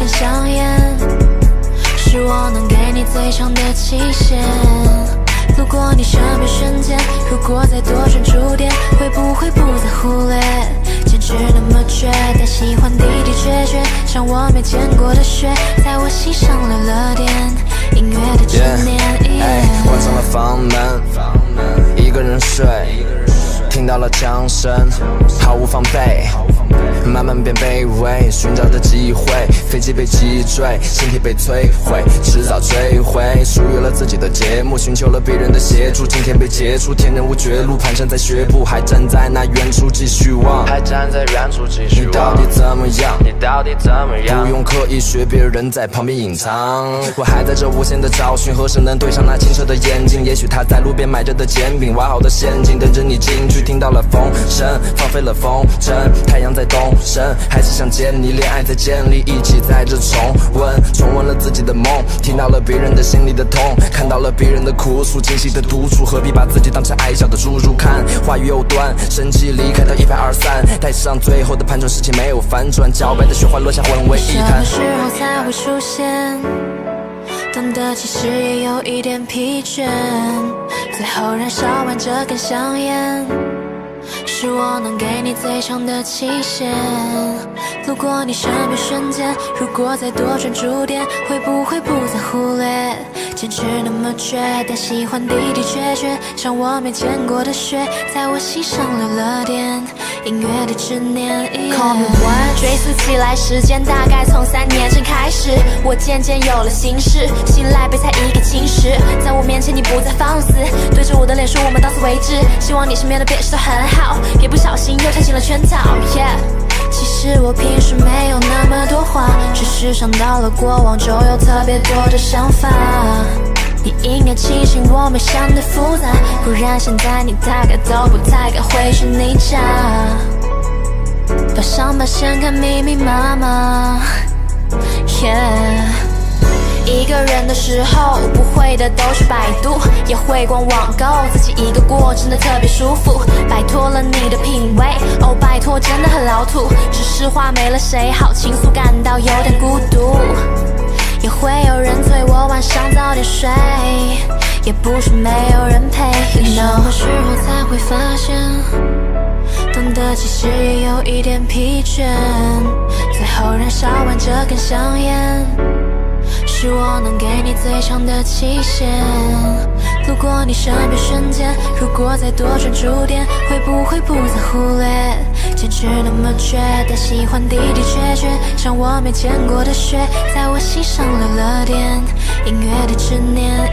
根香烟，是我能给你最长的期限。路过你身边瞬间，如果再多专注点，会不会不再忽略？坚持那么绝，但喜欢的的确确，像我没见过的雪，在我心上留了点音乐的执念。关上了房门，一个人睡，听到了枪声，毫无防备，慢慢变卑微，寻找的机会，飞机被击坠，身体被摧毁，迟早坠毁，属于了自己的节目，寻求了别人的协助，今天被结束，天人无绝路，蹒跚在学步，还站在那远处继续望，还站在远处继续望。你到底怎么样？你到底怎么样？不用刻意学别人在旁边隐藏，我还在这无限的找寻，何时能对上那清澈的眼睛？也许他在路边买着的煎饼，挖好的陷阱，等着你进去。听到了风声，放飞了风筝，太阳在东升，还是想见你，恋爱在建立，一起在这重温了自己的梦，听到了别人的心里的痛，看到了别人的苦楚，惊喜的独处，何必把自己当成矮小的侏儒看？话语又断，生气离开到一拍二散，带上最后的盘旋，事情没有反转，脚白的雪花落下混为一谈。什么时候才会出现？等的其实也有一点疲倦，最后燃烧完这根香烟，是我能给你最长的期限。路过你身边瞬间，如果再多专注点，会不会不再忽略？坚持那么绝，但喜欢的的确确，像我没见过的雪，在我心上留了点音乐的执念。Call me one， 追溯起来时间大概从3年前开始，我渐渐有了心事，信赖被猜一个侵蚀，在我面前你不再放肆，对着我的脸说我们到此为止，希望你身边的别人都很好，别不小心又跳进了圈套。Yeah， 其实我平时没有那么多话，只是想到了过往就有特别多的想法。你应该庆幸我没想得复杂，不然现在你大概都不太敢回去你家，把伤疤掀开密密麻麻。Yeah，一个人的时候，不会的都是百度，也会逛网购，自己一个过真的特别舒服。拜托了你的品味，哦拜托真的很老土，只是话没了谁好倾诉，感到有点孤独。也会有人催我晚上早点睡，也不是没有人陪。你什么时候才会发现，等的其实也有一点疲倦，最后燃烧完这根香烟，是我能给你最长的期限。路过你身边瞬间，如果再多专注点，会不会不再忽略？坚持那么绝，但喜欢的的确确，像我没见过的雪，在我心上留了点音乐的执念。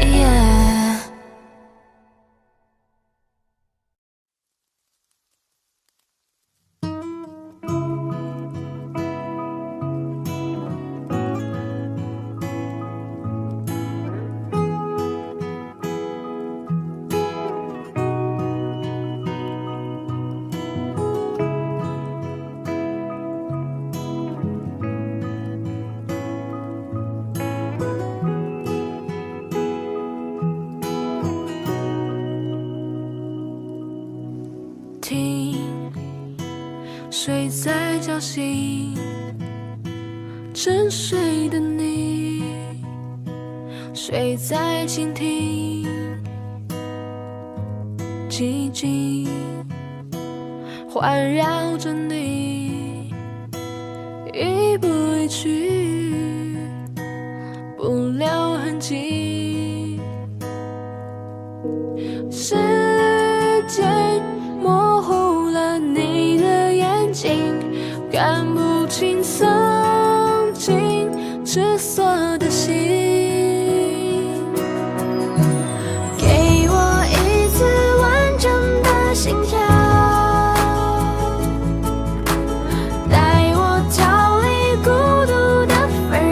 睡在叫醒沉睡的你，睡在倾听寂静环绕着你，一步一去不留痕迹，时间模糊了你的眼睛，看不清曾经赤锁的心，给我一次完整的心跳，带我逃离孤独的纷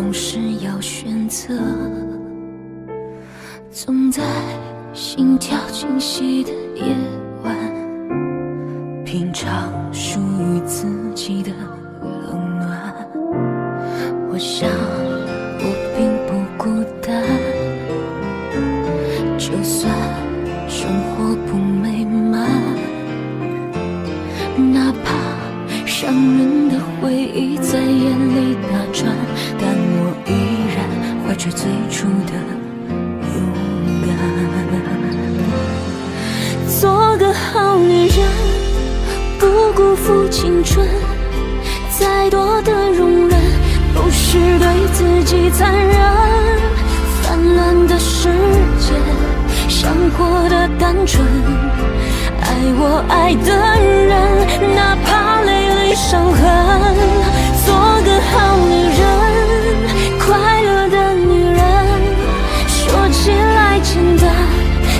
总是要选择，总在心跳清晰的夜晚，品尝属于自己的冷暖。我想我并不孤单，就算生活不美满，哪怕伤人的回忆在眼里打转，但我依然怀着最初的勇敢。做个好女人，不辜负青春，再多的容忍不是对自己残忍。泛滥的世界，想活得单纯，爱我爱的人，哪怕累累伤痕。做个好女人，快乐的女人，说起来简单，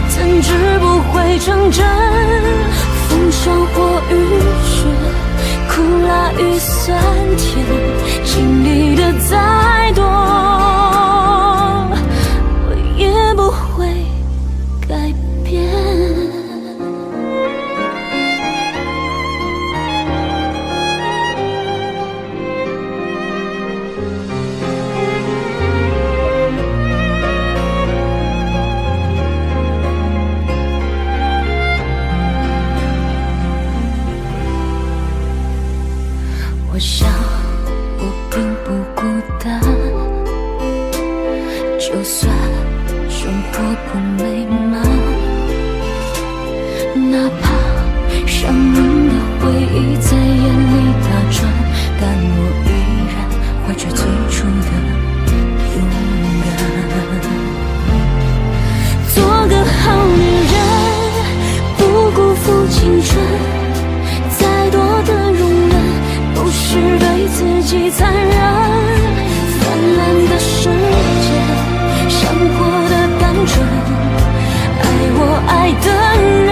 怎知不会成真。风霜或雨雪，苦辣与酸甜，经历的再多，我也不会改变。我想我并不孤单，就算生活不美满，哪怕伤人的回忆在眼里打转，但我依然怀着最初的勇敢。做个好女人，不辜负青春，再多的容忍不是对自己残忍。泛滥的世界，想活得单纯，爱我爱的人，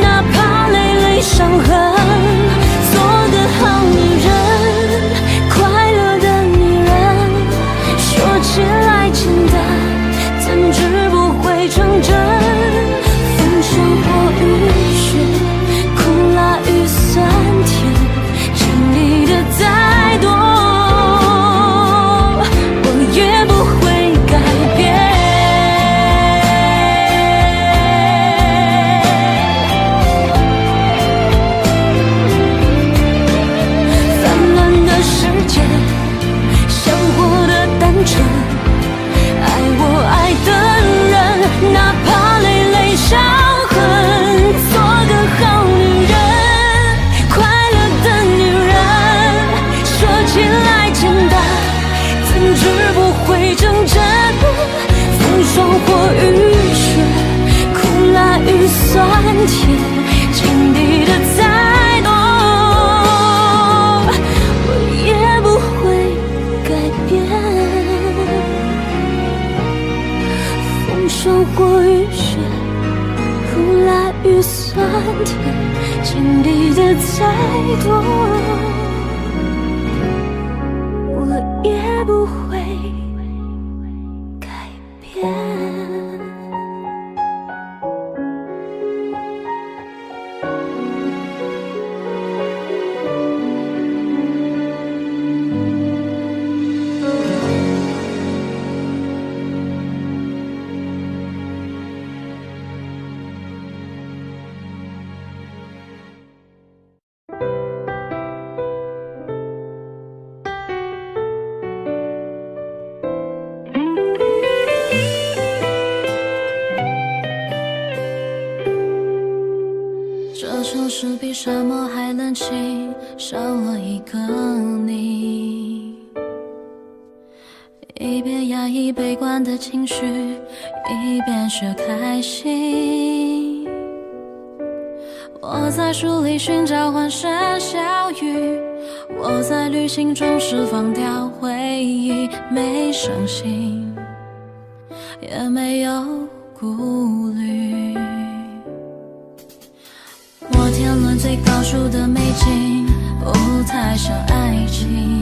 哪怕累累伤痕。做个好女人，快乐的女人，说起来简单，怎知不会成真。风霜或雨雪，苦辣与酸甜，经历的再多，我也不会改变。泛滥的世界，想活得单纯，爱我爱的人，哪怕累累伤痕。做个好女人，快乐的女人，说起来简单，怎知不会成真。风霜或雨雪，苦辣与酸甜，经历的再多，我也不会改变。风霜或雨雪，苦辣与酸甜，经历的再多，我也不会改变。这城市比沙漠还冷清，少了一个你。一边压抑悲观的情绪，一边学开心。我在书里寻找欢声笑语，我在旅行中释放掉回忆，没伤心，也没有顾虑。摩天轮最高处的美景，不太像爱情。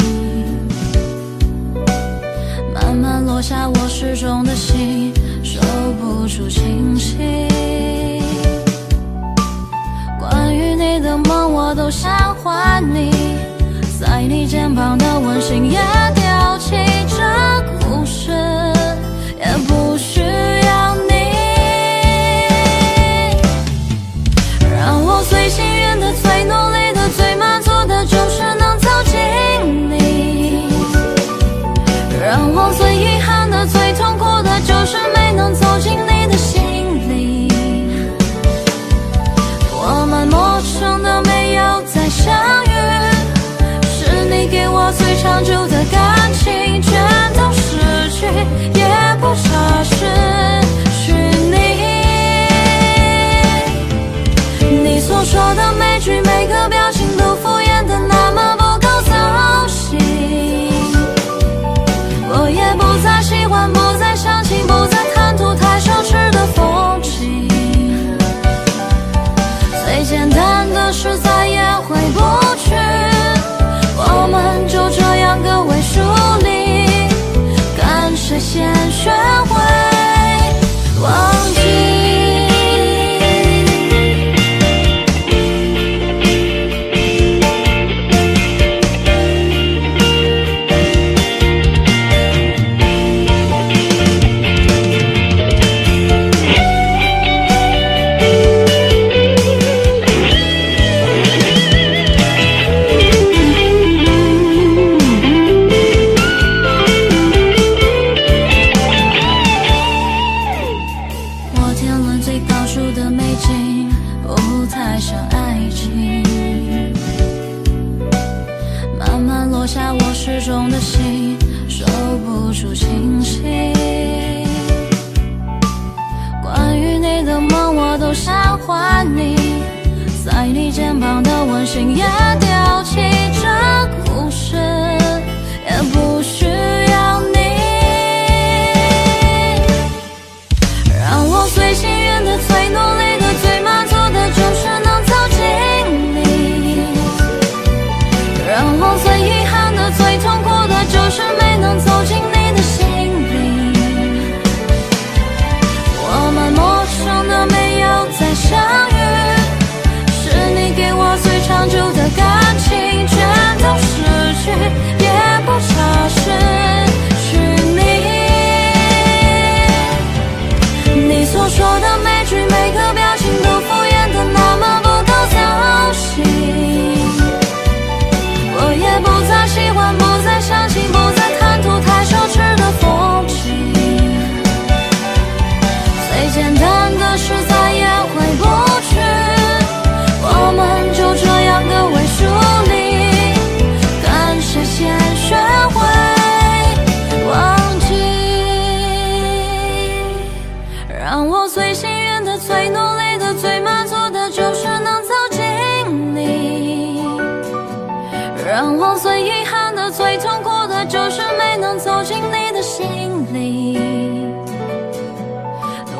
落下我失重的心，收不住清晰。关于你的梦我都想还你，在你肩膀的温馨也丢弃，这故事也不需要你。让我最幸运的、最努力的、最满足的，就是能走进你。让我最遗憾的、最痛苦的，就是没能走进你的心里。我们陌生的没有再相遇，是你给我最长久的感情，全都失去，也不差失去你。你所说的每句每个表情都敷衍的那么不够走心，我也不再喜欢，不再相信，不再贪图太奢侈的风景。最简单的事再也回不去，我们就这样个位数里，干脆先学会忘记。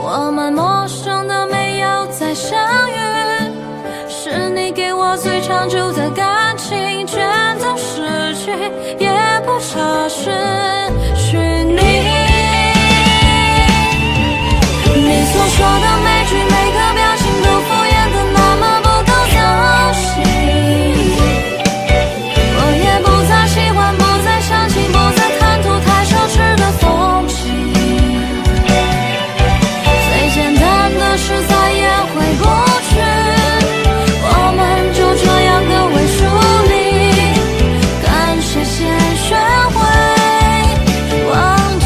我们陌生的没有再相遇，是你给我最长久的感情，全都失去，也不差失去你。你所说的每句每个表情都敷衍的那么不够走心，我也不再喜欢，不再相信，不再贪图太奢侈的风景。最简单的事再也回不去，我们就这样个位数里，干脆先学会忘记。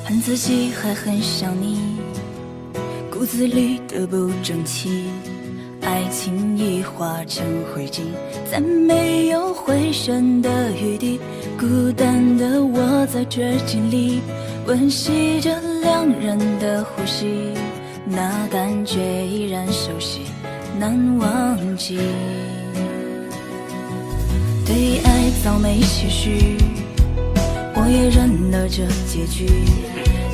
恨自己还很想你，故骨子里的不争气，爱情已化成灰烬，再没有回旋的余地。孤单的我在绝境里温习着两人的呼吸，那感觉依然熟悉，难忘记。对爱早没期许，我也认了这结局，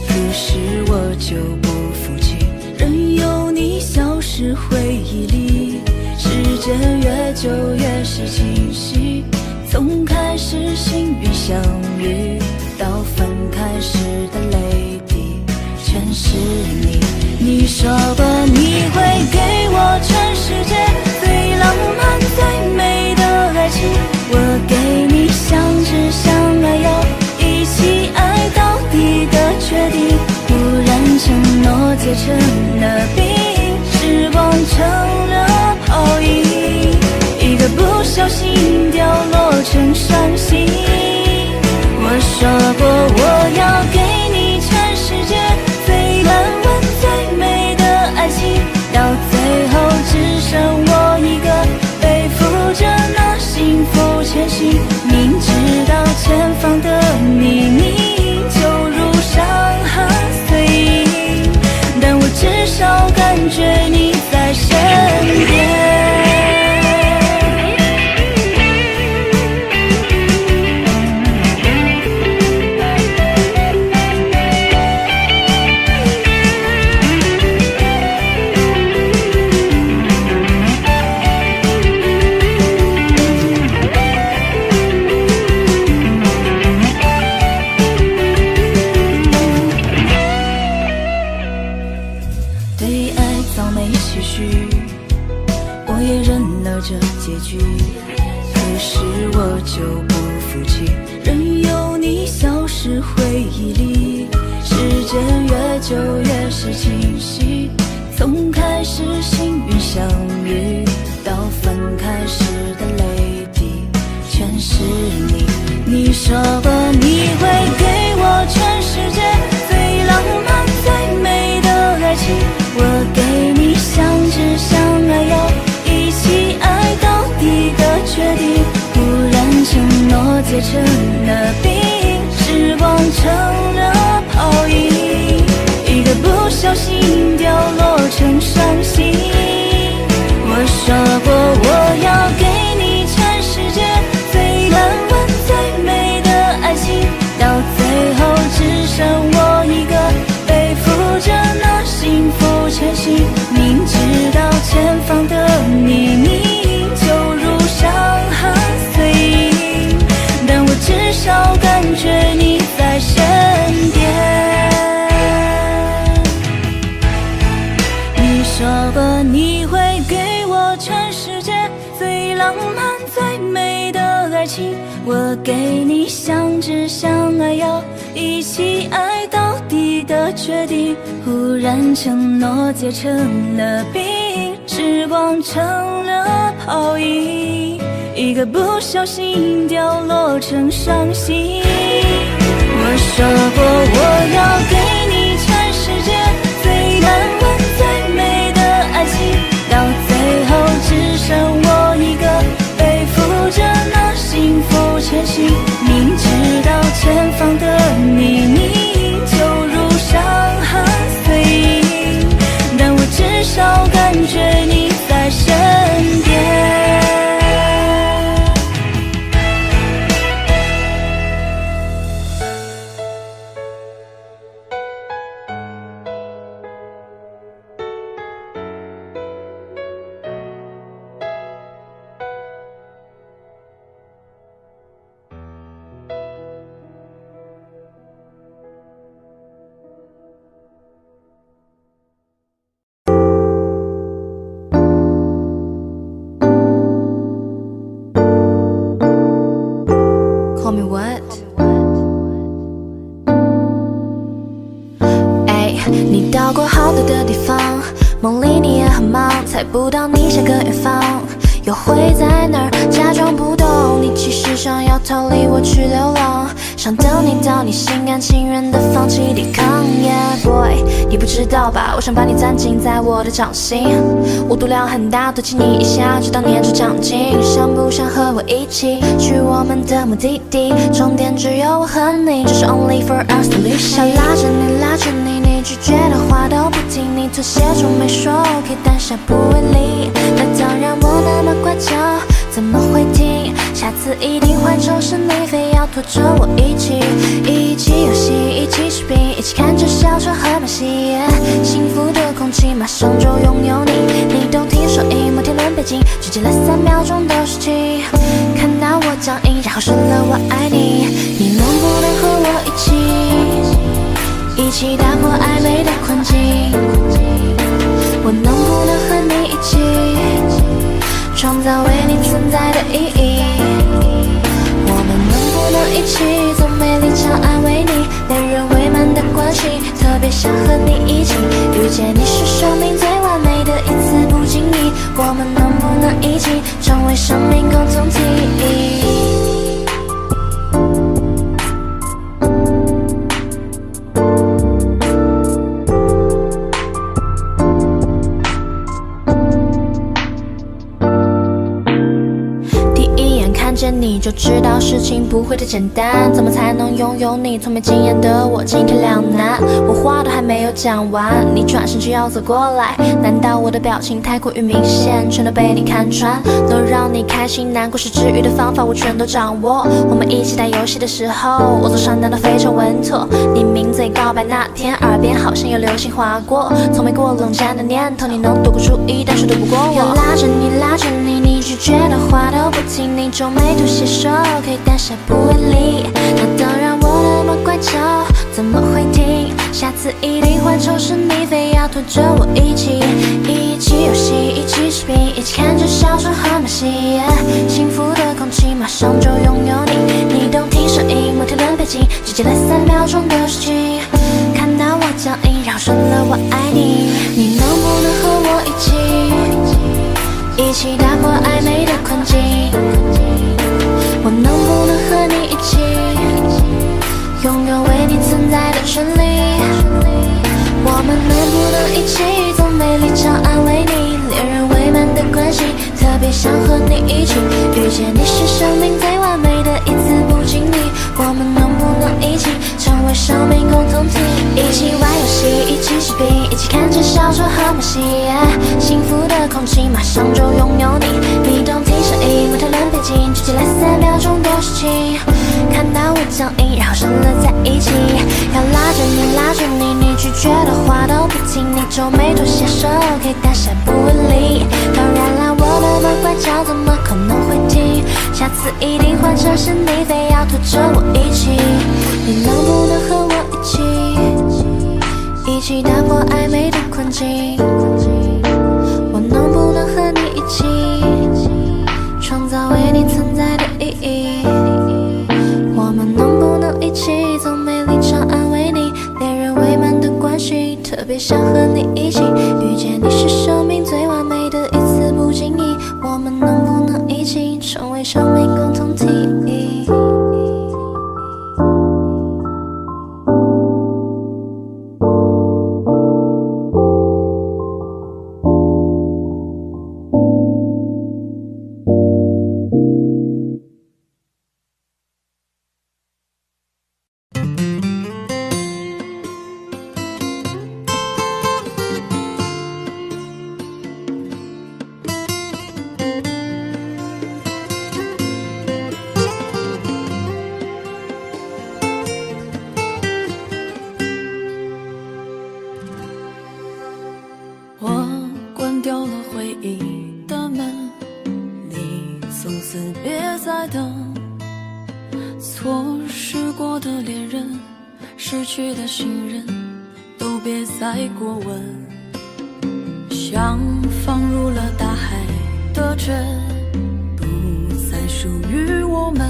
可是我就不服气，任由你消失回忆里。时间越久越是清晰，从开始幸运相遇到分开时的泪滴，全是你。你说过你会给我全世界最浪漫最美的爱情，我给你相知相爱要一起爱到底的决定，忽然承诺结成了冰，时光成了泡影，一个不小心掉落成伤心。我说过我要给你全世界最浪漫最美的爱情，到最后只剩我一个背负着那幸福前行，明知道前方的泥泞就如伤痕碎影，但我至少感觉你在身边。对爱早没期许，我也认了这结局，可是我就不服气，任由你消失回忆里。时间越久越是清晰，从开始幸运相遇到分开时的泪滴，全是你。你说过你会给我全世界最浪漫最美的爱情，我给你相知相爱要一起爱到底的决定，忽然承诺结成了冰，时光成了泡影，一个不小心掉落成伤心。我说过我要给你全世界最浪漫最美的爱情，到最后只剩我一个背负着那幸福前行，明知道前方的泥泞就如伤痕碎影，但我至少感觉你在身边。你说过你会给我全世界最浪漫最美的爱情，我给你相知相爱要一起爱到底的决定，忽然承诺结成了冰，时光成了泡影，一个不小心掉落成伤心。我说过我要给你全世界最浪漫最美的爱情，到最后只剩我一个背负着那幸福前行，明知道前方的泥泞就如伤痕碎影，但我至少感觉你在身边。Call me what? 你到过好多的地方，梦里你也很忙，猜不到你下个远方又会在哪儿，假装不懂，你其实想要逃离我去流浪。伤到你心甘情愿的放弃抵抗。Yeah boy， 你不知道吧，我想把你暂紧在我的掌心，我度量很大，多亲你一下，直到年终奖金。想不想和我一起去我们的目的地？终点只有我和你，这是 only for us 的旅行。想拉着你，你拒绝的话都不听，你妥协中没说 OK， 但下不为例。那当然我那么乖巧，怎么会听？下次一定换成是你非要拖着我一起游戏，一起吃饼，一起看着小船和马戏，幸福的空气马上就拥有你。你动听手印，摩天轮背景，只借了3秒钟的时机，看到我僵硬，然后说了我爱你。你能不能和我一起打破暧昧的困境？我能不能和你一起创造为你存在的意义？我们能不能一起做美丽常安慰你，恋人未满的关系，特别想和你一起遇见你是生命最完美的一次不经意。我们能不能一起成为生命共同体？你就知道事情不会太简单，怎么才能拥有你？从没经验的我进退两难，我话都还没有讲完，你转身就要走过来。难道我的表情太过于明显，全都被你看穿？能让你开心难过是治愈的方法，我全都掌握。我们一起打游戏的时候，我总上弹得非常稳妥。你抿嘴告白那天，耳边好像有流星划过，从没过冷战的念头，你能躲过注意，但是躲不过我。要拉着你，你拒绝的话都不听，你皱眉头写说 OK， 但下不为例。那当然我那么乖巧，怎么会听？下次一定换成是你非要拖着我一起游戏，一起吃饼，一起看着小船和马戏，幸福的空气马上就拥有你。你动听声音，摩天轮背景，只借了3秒钟的时机，看到我僵硬，然后说了我爱你。你能不能和我一起打破暧昧的困境？我能不能和你一起拥有为你存在的权利？我们能不能一起做美丽常安慰你，恋人未满的关系，特别想和你一起遇见你是生命最完美的一次不经意。我们能不能一起成为生命共同体？一起玩游戏，一起吃饼，一起看着小船和马戏，幸福的空气马上就拥有你。你动听声音，摩天轮背景，只借了3秒钟的事情，看到我僵硬，然后生了在一起。要拉着你，你拒绝的话都不听，你皱眉头写说 OK， 但下不为例。当然啦，我那么乖巧，怎么可能会听？下次一定换成是你非要拖着我一起。你能不能和我一起打破暧昧的困境？我能不能和你一起创造为你存在的意义？我们能不能一起做美丽常安慰你，恋人未满的关系，特别想和你一起遇见你是生命最完美的一次不经意。我们能不能一起成为生命共同体？失去的信任都别再过问，像放入了大海的针，不再属于我们。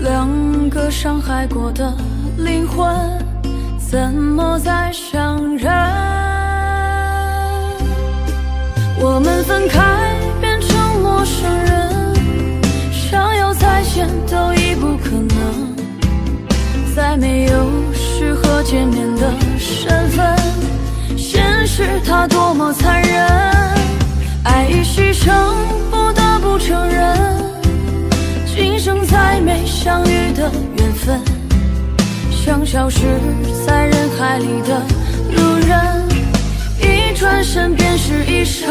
两个伤害过的灵魂，怎么再相认？我们分开变成陌生人，想要再见都已不可能。的缘分，像消失在人海里的路人，一转身便是一生，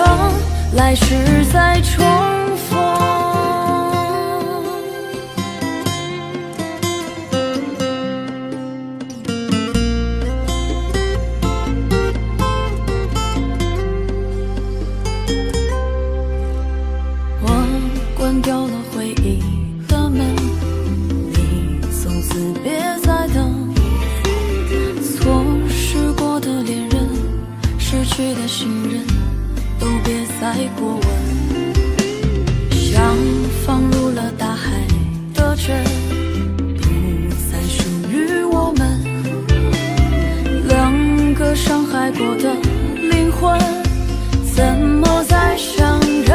来世再重逢。关掉了回忆的门，你从此别再等。错失过的恋人，失去的信任，都别再过问。像放入了大海的针，不再属于我们。两个伤害过的灵魂，怎么再相认？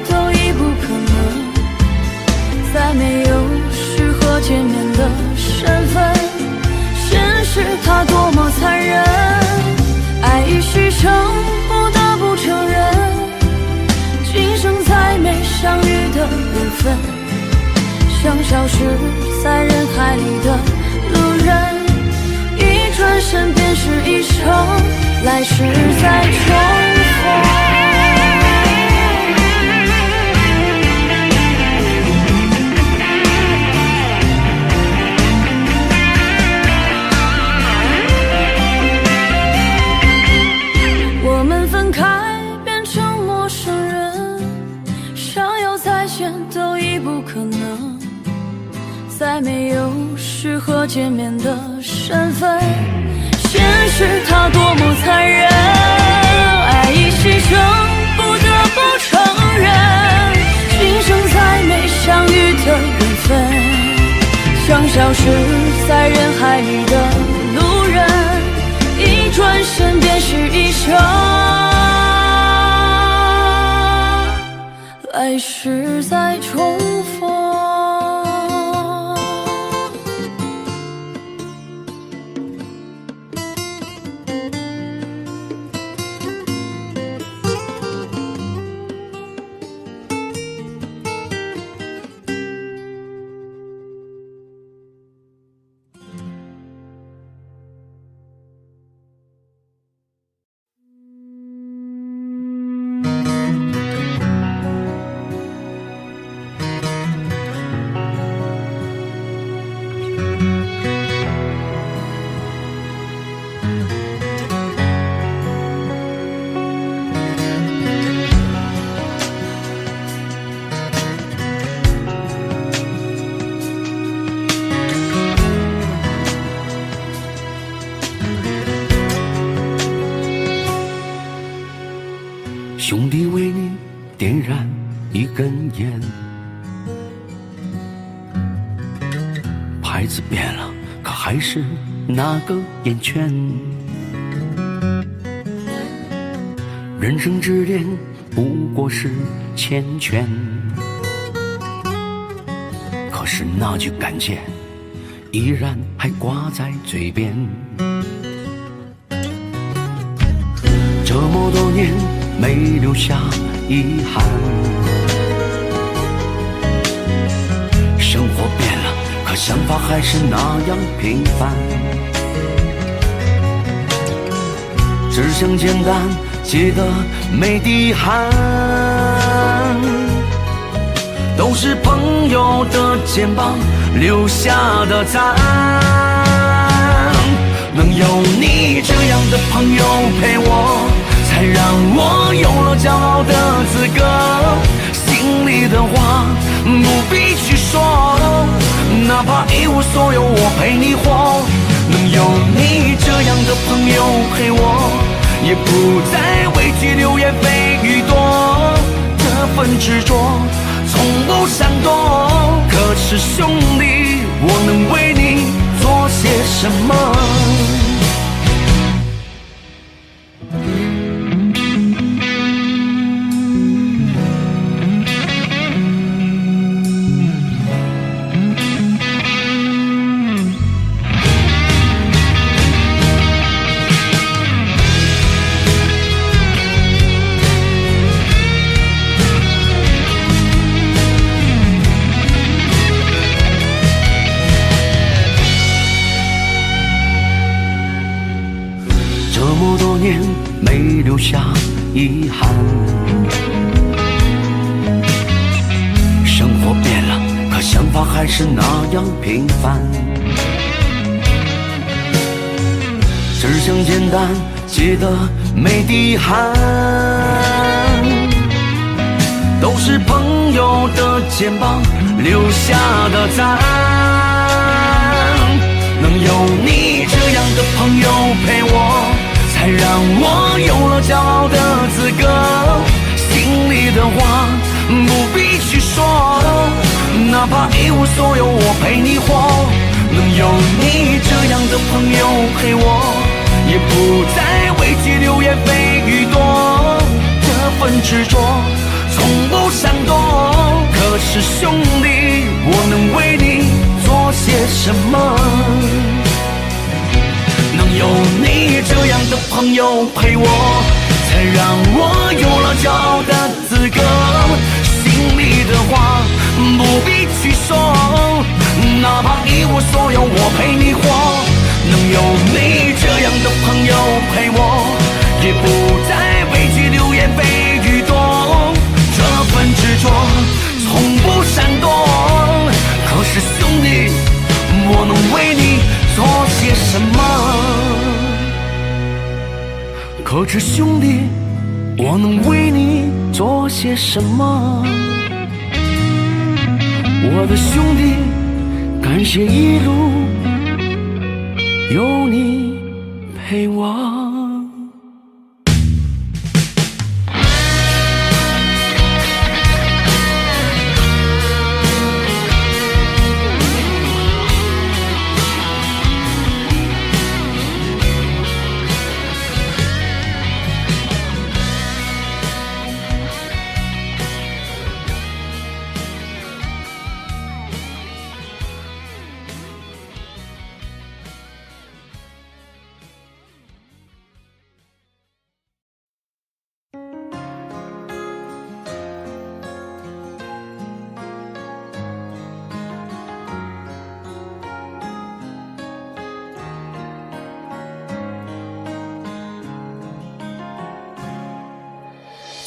都已不可能，再没有适合见面的身份。现实它多么残忍，爱已牺牲，不得不承认，今生再没相遇的缘分，像消失在人海里的路人，一转身便是一生，来世再重逢。都已不可能，再没有适合见面的身份。现实它多么残忍，爱已牺牲，不得不承认，今生再没相遇的缘分，像消失在人海里的路人，一转身便是一生，来世再重逢。兄弟为你点燃一根烟，牌子变了，可还是那个烟圈。人生之恋不过是缱绻，可是那句感谢依然还挂在嘴边。这么多年没留下遗憾，生活变了，可想法还是那样平凡。只想简单记得没滴汗，都是朋友的肩膀留下的赞。能有你这样的朋友陪我，才让我有了骄傲的资格。心里的话不必去说，哪怕一无所有我陪你活。能有你这样的朋友陪我，也不再畏惧流言蜚语多。这份执着从不闪躲，可是兄弟，我能为你做些什么？多年没留下遗憾。生活变了，可想法还是那样平凡。只想简单记得没滴汗，都是朋友的肩膀留下的赞。能有你这样的朋友陪我，才让我有了骄傲的资格。心里的话不必去说，哪怕一无所有我陪你活。能有你这样的朋友陪我，也不再为去流言蜚语多。这份执着从不闪躲，可是兄弟，我能为你做些什么？能有你这样的朋友陪我，才让我有了骄傲的资格。心里的话不必去说，哪怕一无所有我陪你活。能有你这样的朋友陪我，也不再畏惧流言蜚语多。这份执着从不闪躲，可是兄弟，我能为你做些什么？可是兄弟，我能为你做些什么？我的兄弟，感谢一路有你陪我。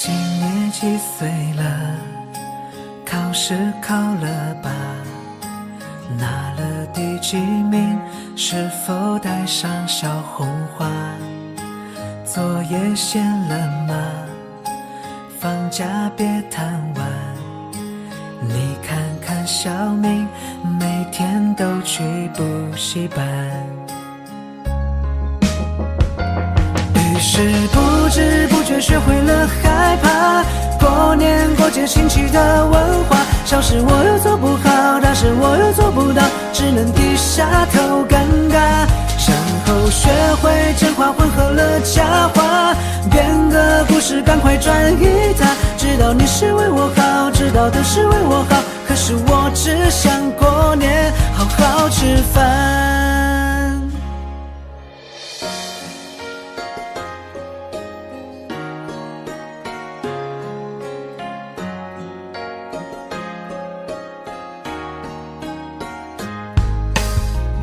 今年几岁了？考试考了吧？拿了第几名？是否带上小红花？作业写了吗？放假别贪玩。你看看小明，每天都去补习班。于是不知不觉学会了害怕过年过节新奇的文化。小事我又做不好，大事我又做不到，只能低下头尴尬。然后学会真话混合了假话，编个故事赶快转移它。知道你是为我好，知道的是为我好，可是我只想过年好好吃饭。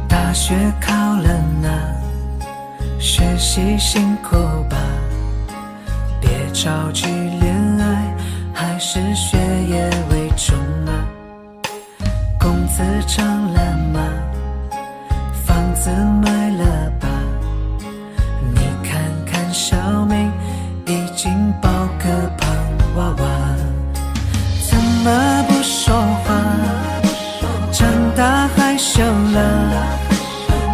大学考了呢，学习辛苦吧，别着急恋爱，还是学业为重啊。工资涨了吗？房子买了吧？你看看小明已经抱个胖娃娃，怎么不说话？长大害羞了？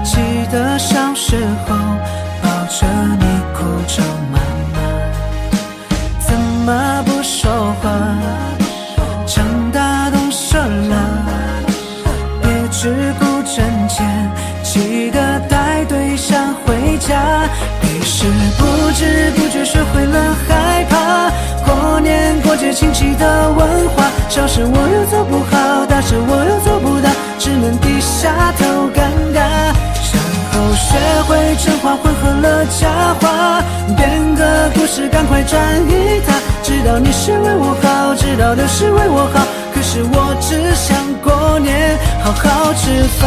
记得小时候抱着你哭找妈妈，怎么不说话？长大懂事了，别只顾挣钱，记得带对象回家。于是不知不觉学会了害怕过年过节亲戚的文化。小事我又做不好，大事我又做不到，只能低下头尴尬。然后学会真话混合了假话，编个故事赶快转移它。知道你是为我好，知道的是为我好，可是我只想过年好好吃饭。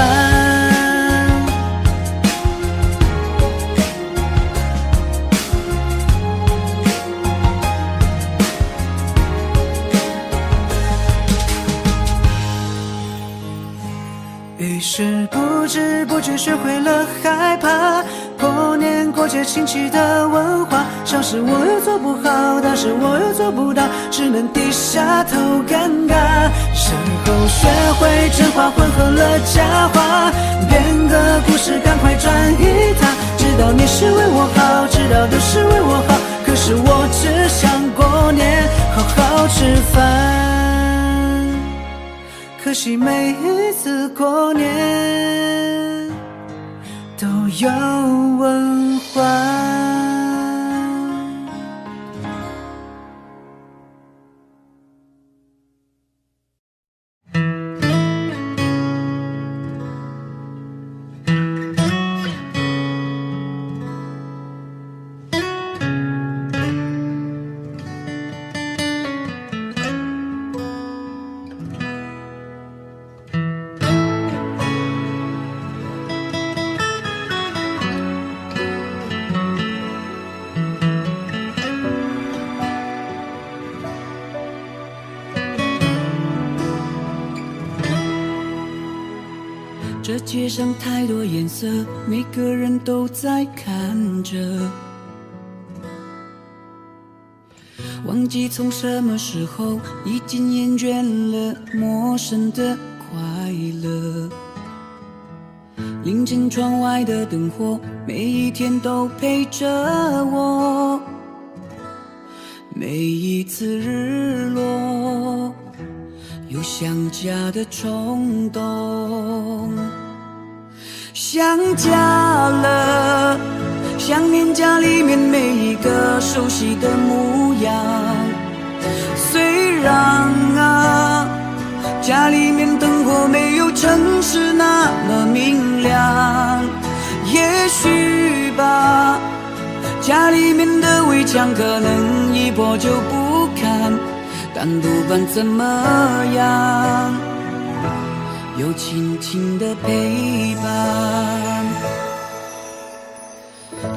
是不知不觉学会了害怕过年过节亲戚的文化，小事我又做不好，大事我又做不到，只能低下头尴尬。身后学会真话混合了假话，编个故事赶快转移它，知道你是为我好，知道都是为我好，可是我只想过年好好吃饭，可惜每一次过年都有文化。这街上太多颜色，每个人都在看着，忘记从什么时候已经厌倦了陌生的快乐。凌晨窗外的灯火，每一天都陪着我，每一次日落有想家的冲动。想家了，想念家里面每一个熟悉的模样。虽然啊，家里面灯火没有城市那么明亮，也许吧，家里面的围墙可能一破就不堪，但不管怎么样，有轻轻的陪伴。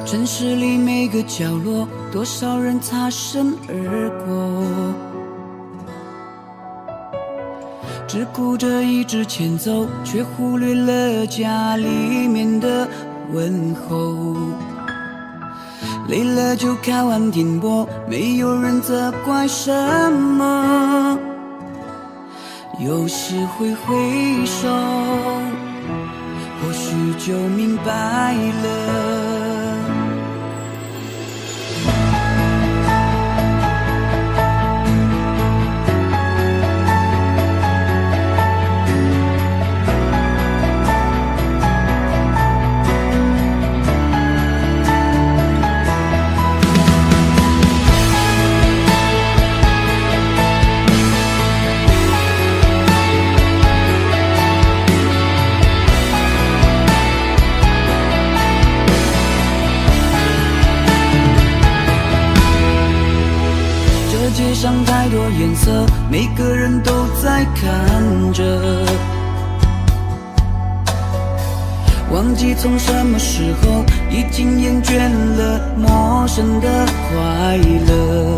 城市里每个角落，多少人擦身而过，只顾着一直前走，却忽略了家里面的问候。累了就看完停播，没有人责怪什么，有时会回首，或许就明白了。街上太多颜色，每个人都在看着，忘记从什么时候已经厌倦了陌生的快乐。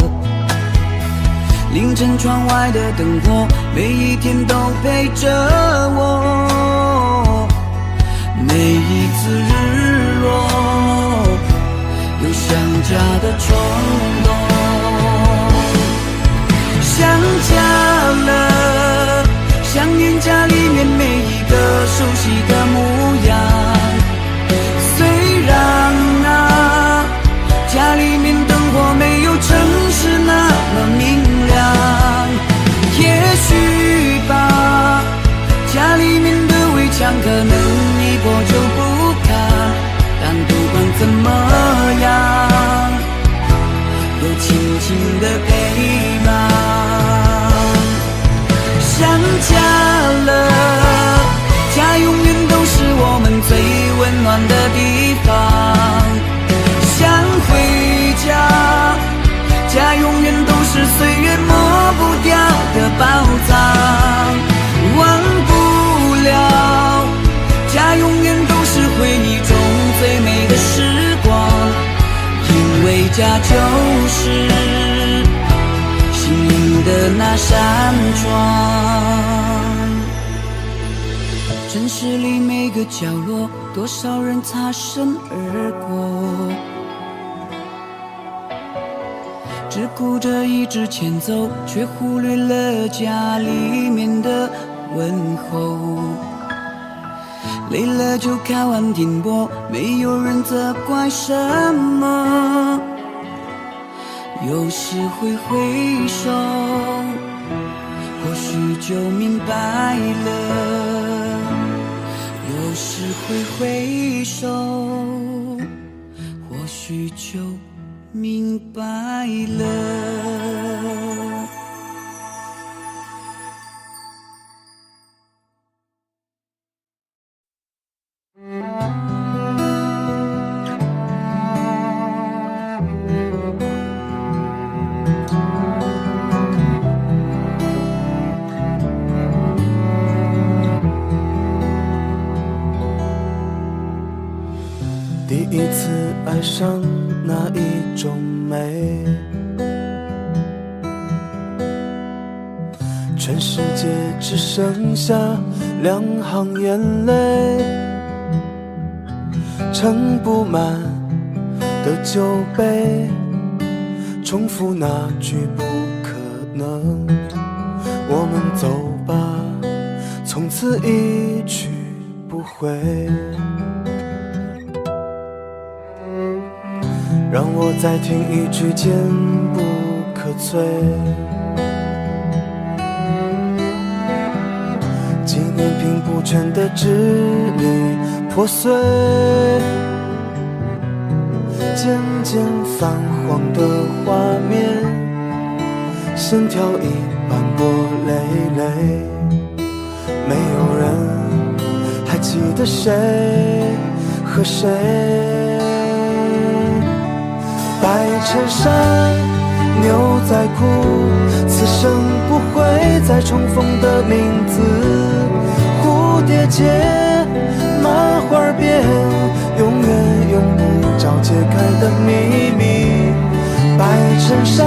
凌晨窗外的灯火，每一天都陪着我，每一次日落有想家的冲动。想家了，想念家里面每一个熟悉的模样。虽然啊，家里面灯火没有城市那么明亮，也许吧，家里面的围墙可能一破就不堪，但不管怎么样，有轻轻的陪伴。想家了，家永远都是我们最温暖的地方。想回家，家永远都是岁月抹不掉的宝藏。忘不了，家永远都是回忆中最美的时光，因为家就是心灵的那扇窗。城市里每个角落，多少人擦身而过，只顾着一直前走，却忽略了家里面的问候。累了就看完停播，没有人责怪什么。有时会回首，或许就明白了。有时会回首，或许就明白了。第一次爱上那一种美，全世界只剩下2行眼泪，盛不满的酒杯，重复那句不可能。我们走吧，从此一去不回。让我再听一句坚不可摧，纪念品不全的支离破碎，渐渐泛黄的画面，线条已斑驳累累。没有人还记得谁和谁，白衬衫牛仔裤，此生不会再重逢的名字，蝴蝶结麻花辫，永远用不着解开的秘密。白衬衫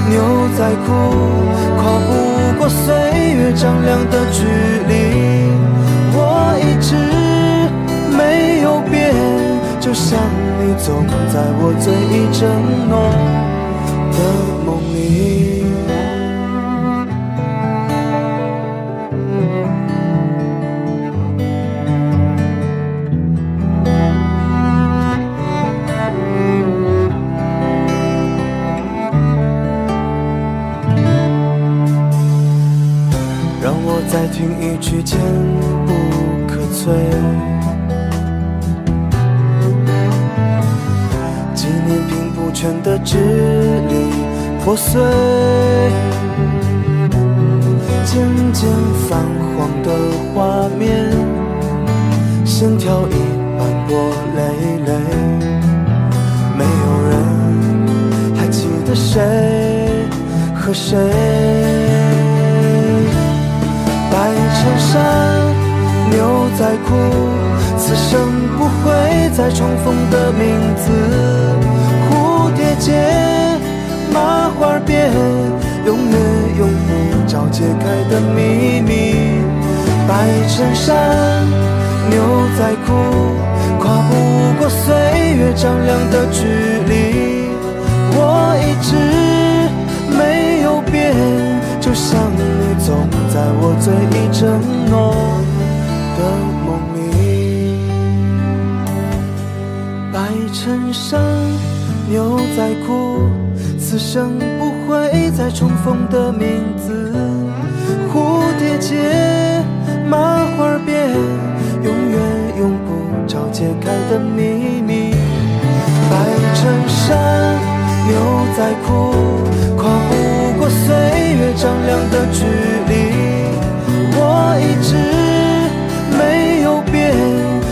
牛仔裤，跨不过岁月丈量的距离，我一直没有变，就像你总在我最忆承诺的梦里。让我再听一句坚不可摧，纪念品不全的支离破碎，渐渐泛黄的画面，线条已斑驳累累。没有人还记得谁和谁，白衬衫牛仔裤，此生不会再重逢的名字，蝴蝶结麻花辫，永远用不着解开的秘密。白衬衫牛仔裤，跨不过岁月丈量的距离，我一直没有变，就像你总在我最忆承诺的梦里。白衬衫牛仔裤，此生不会再重逢的名字，蝴蝶结麻花辫，永远用不着解开的秘密。白衬衫牛仔裤，跨不过岁月丈量的距离，我一直没有变，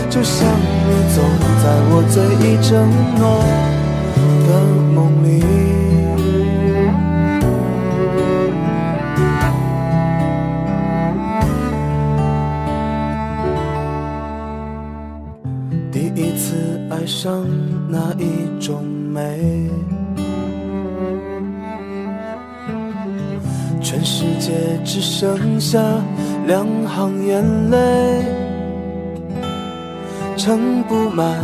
就像你总在我最忆承诺的梦里。第一次爱上那一种美，全世界只剩下两行眼泪，盛不满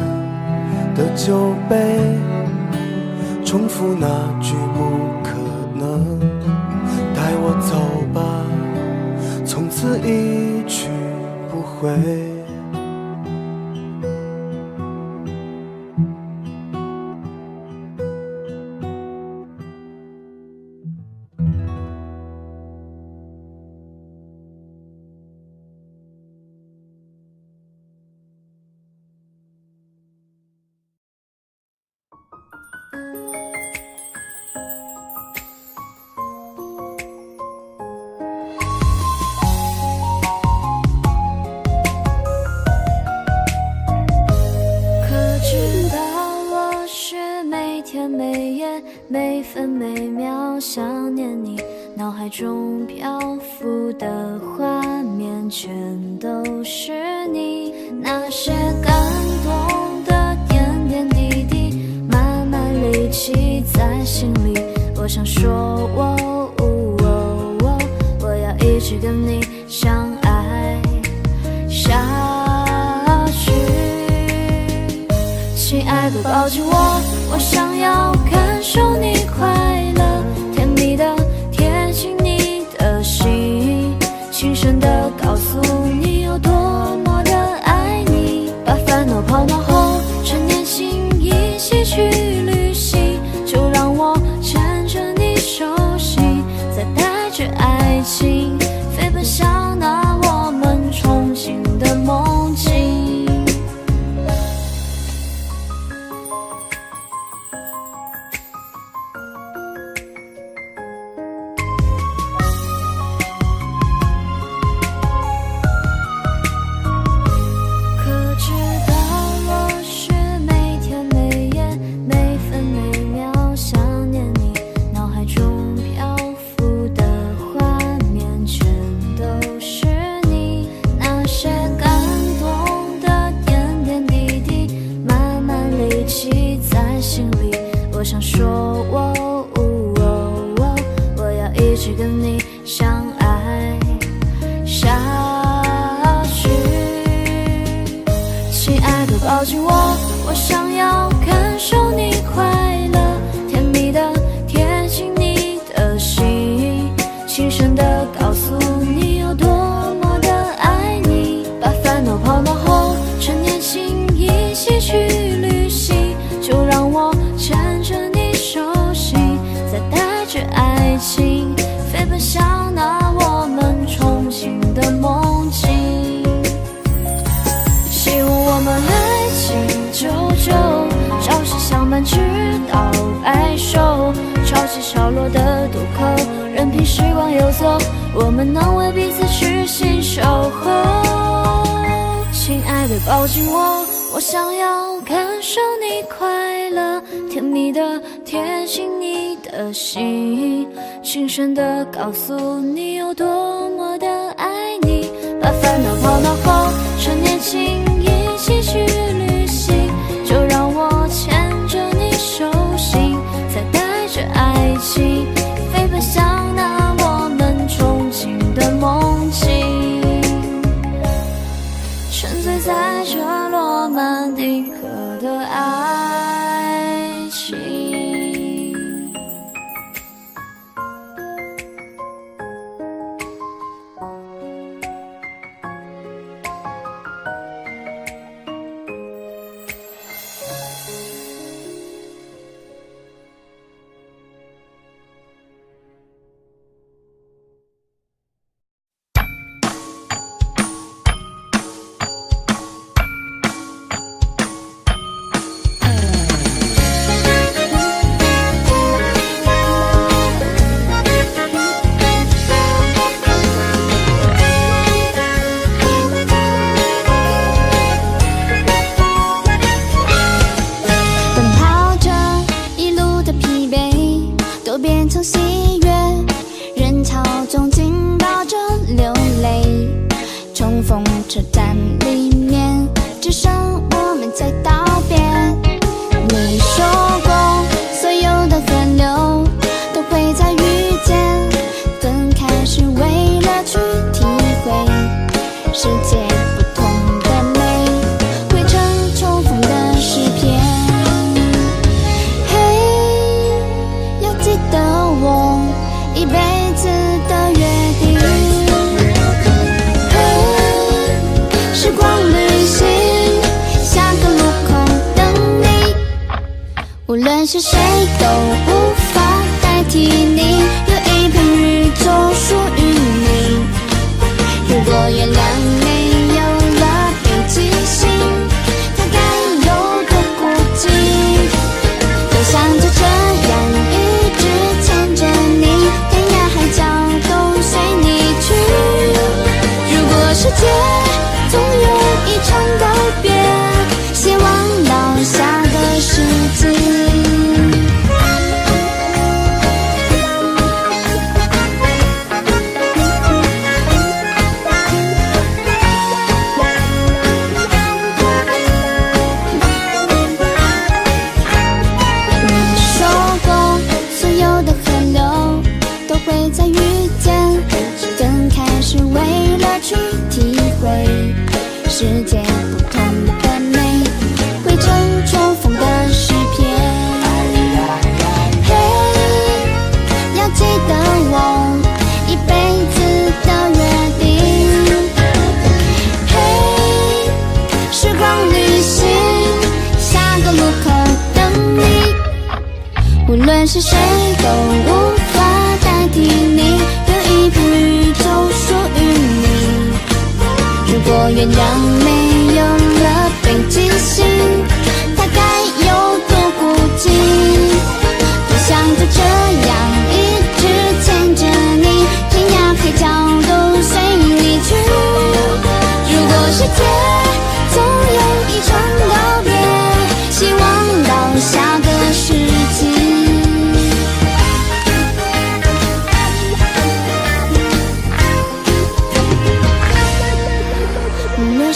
的酒杯，重复那句不可能。带我走吧，从此一去不回。每分每秒想念你，脑海中漂浮的画面全都是你，那些感动的点点滴滴，慢慢累积在心里。我想说我要一直跟你相爱下去。亲爱的抱紧我，我想要感受你快乐，甜蜜的贴近你的心，轻声的告诉你有多么的爱你，把烦恼抛脑后，趁年轻一起去旅行，就让我牵着你手心，再带着爱情飞奔向那我们憧憬的梦境。我想说我要一直跟你相爱下去。亲爱的抱紧我，我想要感受你快乐，甜蜜的贴近你的心，轻声的告诉你有多么的爱你，把烦恼抛脑后，趁年轻一起去旅行，就让我牵着你手心，再带着爱情飞奔向那我们憧憬的梦境。希望我们爱情久久，朝夕相伴直到爱瘦，潮起潮落的渡口，任凭时光游走，我们能为彼此痴心守候。亲爱的抱紧我，我想要感受你快乐，甜蜜的贴近你的心，轻声的告诉你有多么的爱你，把烦恼抛脑后，趁年轻一起去旅行，就让我牵着你手心，再带着爱情飞奔向那我们憧憬的梦境，沉醉在这罗曼蒂克的爱情。无论是谁都无法代替你，有一片宇宙属于你。如果月亮没有了北极星，它该有多孤寂？多想就这样一直牵着你，天涯海角都随你去。如果世界总有一场告别，希望到下个世纪。世界不同的美，汇成重逢的诗篇。嘿，要记得我一辈子的约定。嘿，时光旅行，下个路口等你。无论是谁都无法代替你，有一片宇宙属于你。如果月亮没有了北极星，它该有多孤寂？多想就这样一直牵着你，天涯海角都随你去。如果世界总有一场告别，希望到下个世纪。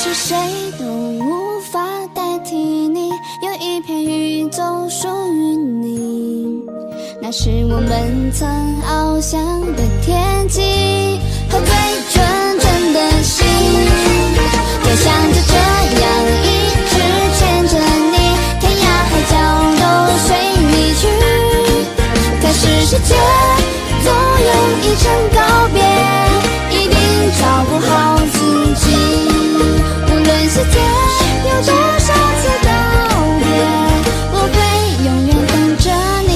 是谁都无法代替你，有一片宇宙属于你。那是我们曾翱翔的天际和最纯真的心。多想就这样一直牵着你，天涯海角都随你去。可是世界总有一场告别，一定照顾好自己。世界有多少次告别，我会永远等着你。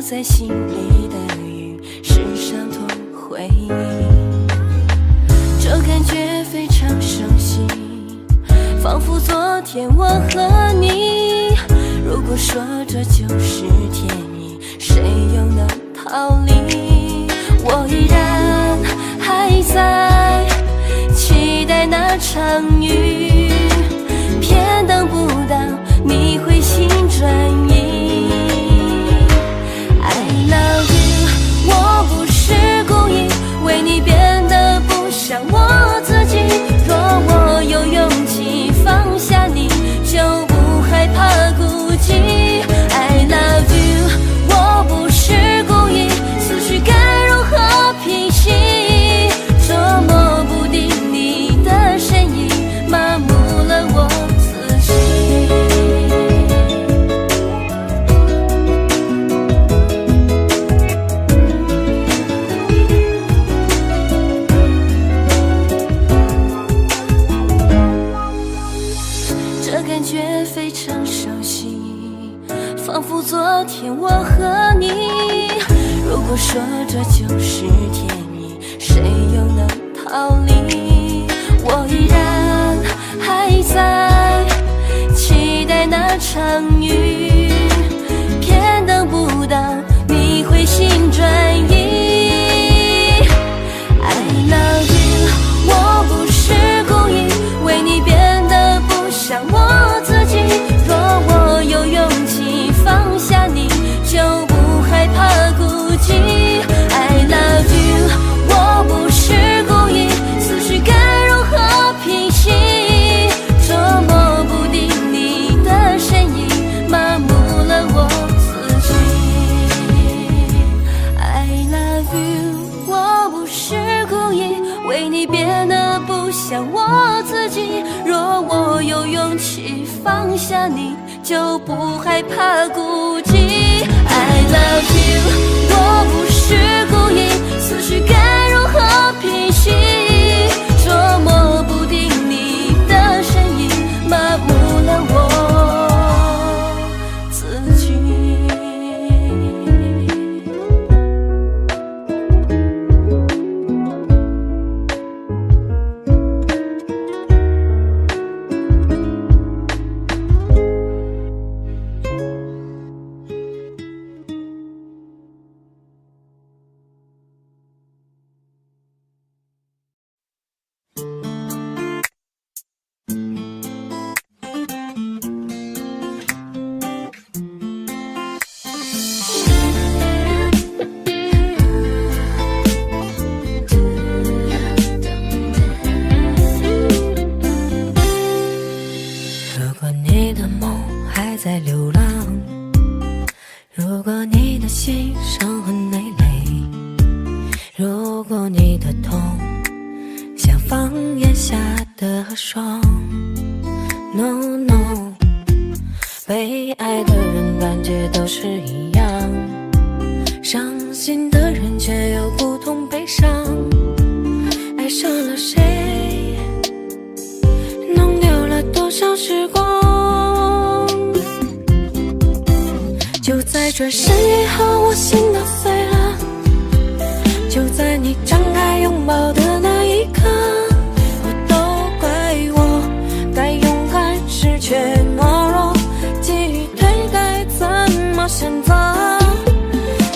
在心里的雨是伤痛回忆，这感觉非常熟悉，仿佛昨天我和你。如果说这就是天意，谁又能逃离？我依然还在期待那场雨，偏等不到你回心转意。为你变得不像我自己，若我有勇气放下你，就不害怕孤寂。I love you， 我不是故意，思绪该如何平息？捉摸不定你的身影，麻木了我自己。非常熟悉，仿佛昨天我和你。如果说这就是天意，谁又能逃离？我依然还在期待那场雨，偏等不到你回心转意。I love you， 我不是故意，为你变得不像我自己。若我有勇气放下你，就不害怕孤寂。I love you， 我不是故意，思绪该如何平变得不像我自己。若我有勇气放下你，就不害怕孤寂。I love you， 我不是故意，思绪该如何平息？捉摸不定你的身影，麻木了我自己。在流浪，如果你的心伤痕累累，如果你的痛像放眼下的霜 No No， 被爱的人感觉都是一样，伤心的人却有不同悲伤，爱上了谁，弄丢了多少时光，就在这深夜后我心都碎了，就在你张开拥抱的那一刻，我都怪我该勇敢时却懦弱，记忆推该怎么选择。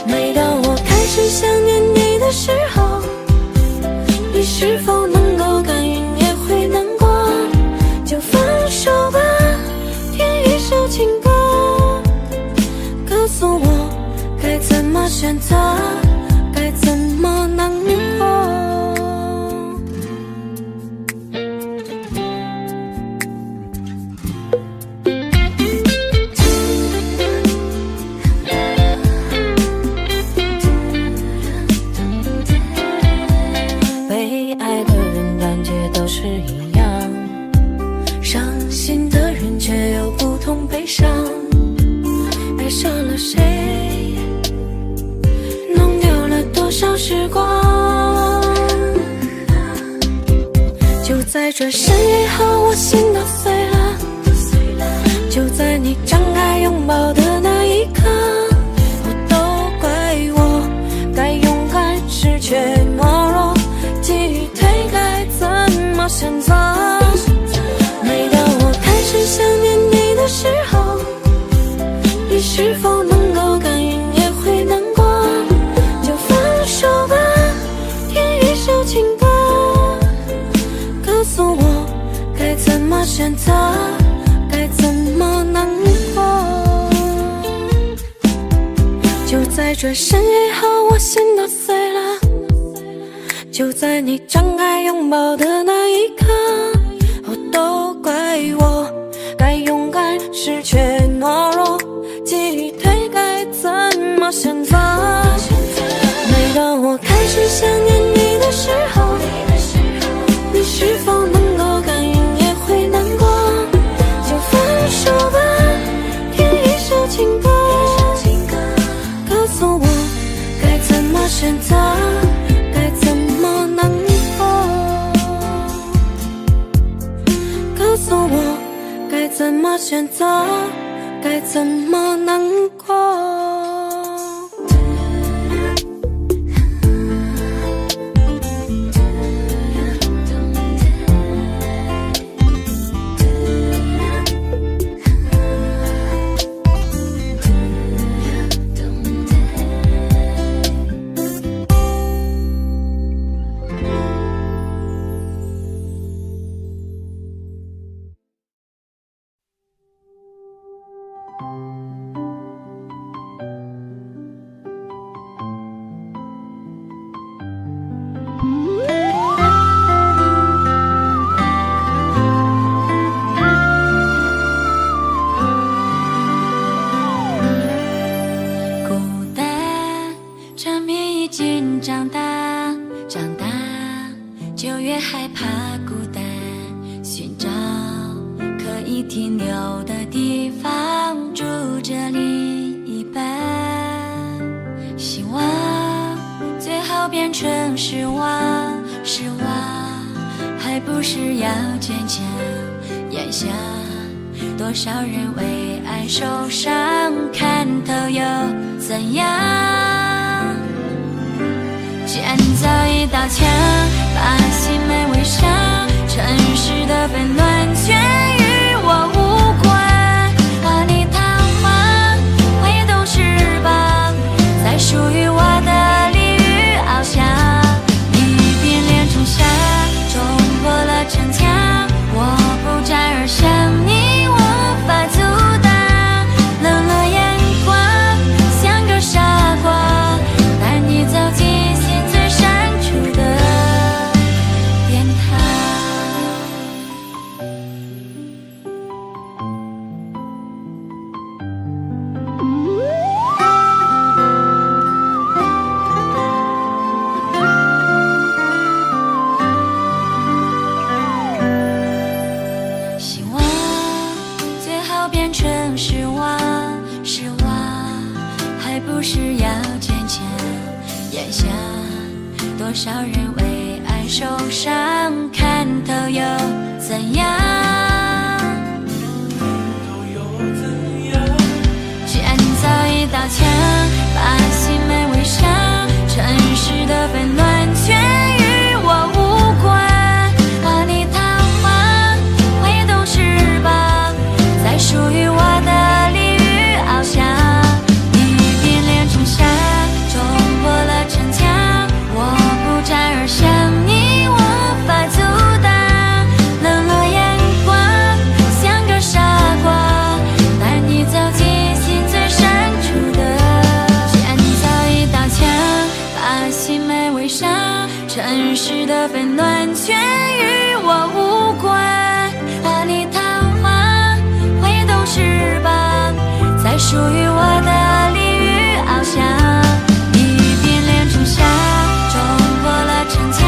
每当我开始想念你的时候，你是否能够感应也会难过，就放手吧，填一首情歌，告诉我该怎么选择，该怎么难过。被爱的人感觉都是一样，伤心的人却有不同悲伤，爱上了谁，弄丢了多少时光，就在这深夜后我心都碎了，就在你张开拥抱的那一刻，我都怪我该勇敢时却懦弱，记忆推该怎么选择。每当我开始想念你的时候，你是否能够感应也会难过，就放手吧，填一首情歌，告诉我该怎么选择，该怎么难过。就在这深夜后我心都碎了，就在你张开拥抱的那一刻，我都怪我该勇敢时却懦弱，记忆推该怎么选择。每当我开始想念你的时候，你是否能够感应也会难过，就放手吧，填一首情歌，告诉我该怎么选择，该怎么难过，告诉我该怎么选择，该怎么难过。怕孤单，寻找可以停留的地方，住着另一半。希望最好变成失望，失望还不是要坚强。眼下多少人为爱受伤，看透又怎样？建造一道墙，把心门围上，城市的纷乱全与我无关。把你探望，挥动翅膀，在属于我的领域翱翔。一并连冲下，冲破了城墙，我不战而向你无法阻挡。冷了眼光，像个傻瓜，带你走进心最深处的殿堂。希望最好变成失望，失望还不是要坚强。眼下多少人为爱受伤，看透又怎样？建造一道墙，把心门围上，城市的纷乱全与我无关。把你探望，挥动翅膀，在属于我的领域翱翔。一并连冲下，冲破了城墙，我不战而向你无法阻挡。冷了眼光，像个傻瓜，带你走进心最深处的。建造一道墙，把心门围上，城市的纷乱全与我无关。把你探望，挥动翅膀，在属于我的领域翱翔。一并连冲下，冲破了城墙，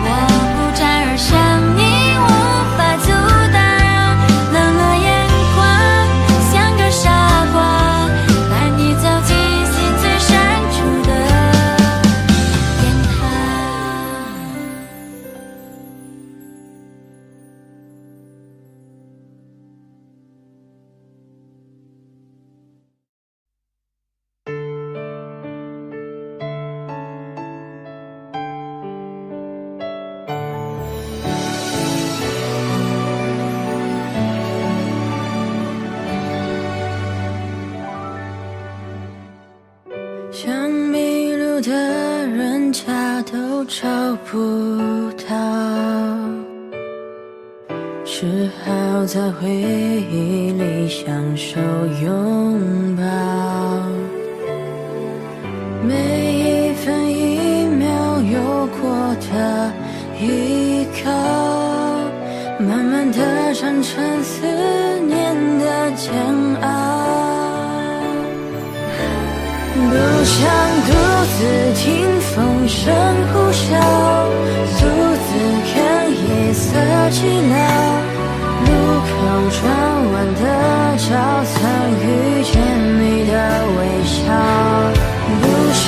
我不战而向你无法阻挡。冷了眼光，像个傻瓜，带你走进心最深处的殿堂。像迷路的人家都找不到，只好在回忆里享受拥抱。每一分一秒有过的依靠，慢慢地长成思念的煎熬。不想独自听风声呼啸，独自看夜色寂寥。路口转弯的角，曾遇见你的微笑。不想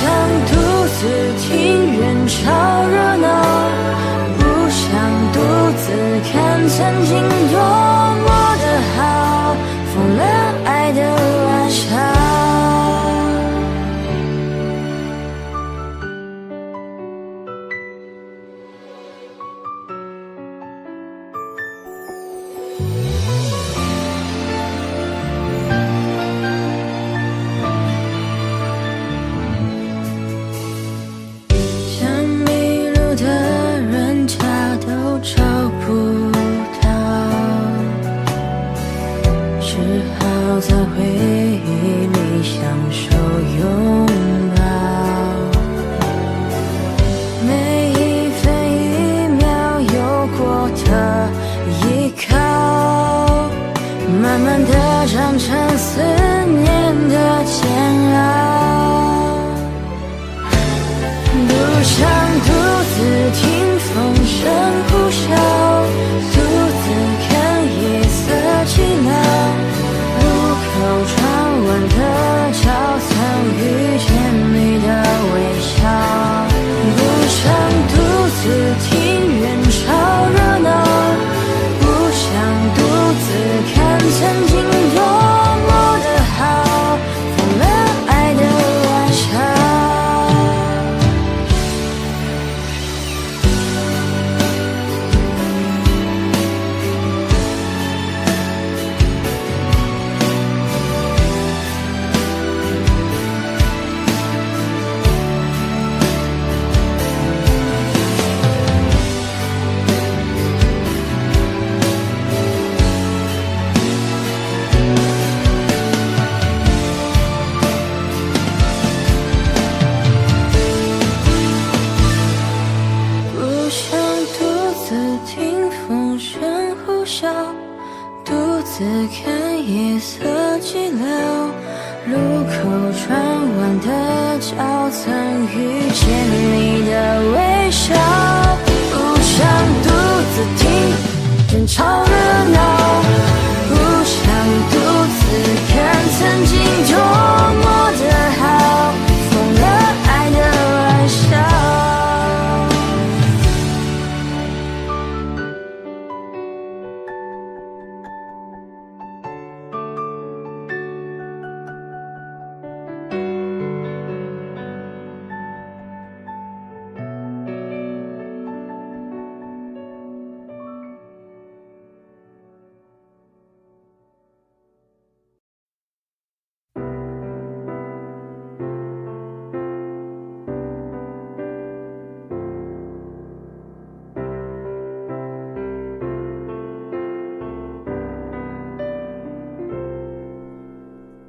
独自听人潮热闹，不想独自看曾经多么的好，疯了爱的玩笑。在回忆里享受拥抱，每一分一秒有过的依靠，慢慢地长成思念的煎熬。不想独自听风声呼晓，独自看夜色寂寥，路口转弯的角，曾遇见你的微笑。不想独自听人潮热闹，不想独自看曾经多么的好，疯了爱的玩笑。不想独自听风声呼啸，独自看夜色寂寥，路口转弯的角，曾遇见你的微笑。不想独自听人潮热闹，不想独自看曾经多么的好，疯了爱的玩笑。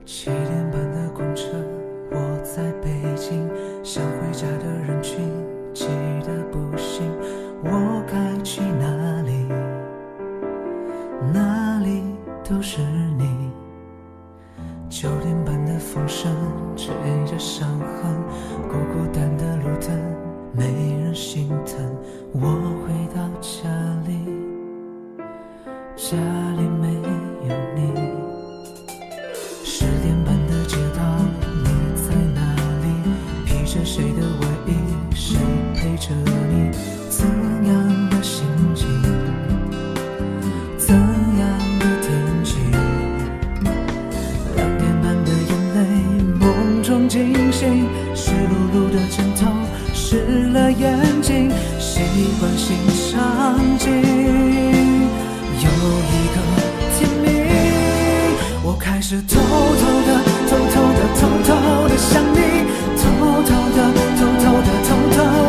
7点半的公车，我在北京，想回家的人群挤得不行，我该去哪里？哪里都是你。9点半的风声吹着伤痕，孤孤单的路灯，没人心疼。我回到家里，家里没有你。10点半的街道，你在哪里？披着谁的外衣？谁陪着你？怎样的心情？怎样的天气？2点半的眼泪，梦中惊醒，湿漉漉的枕头，湿了眼睛，习惯性场景，有一个甜蜜。我开始偷偷的想你，偷偷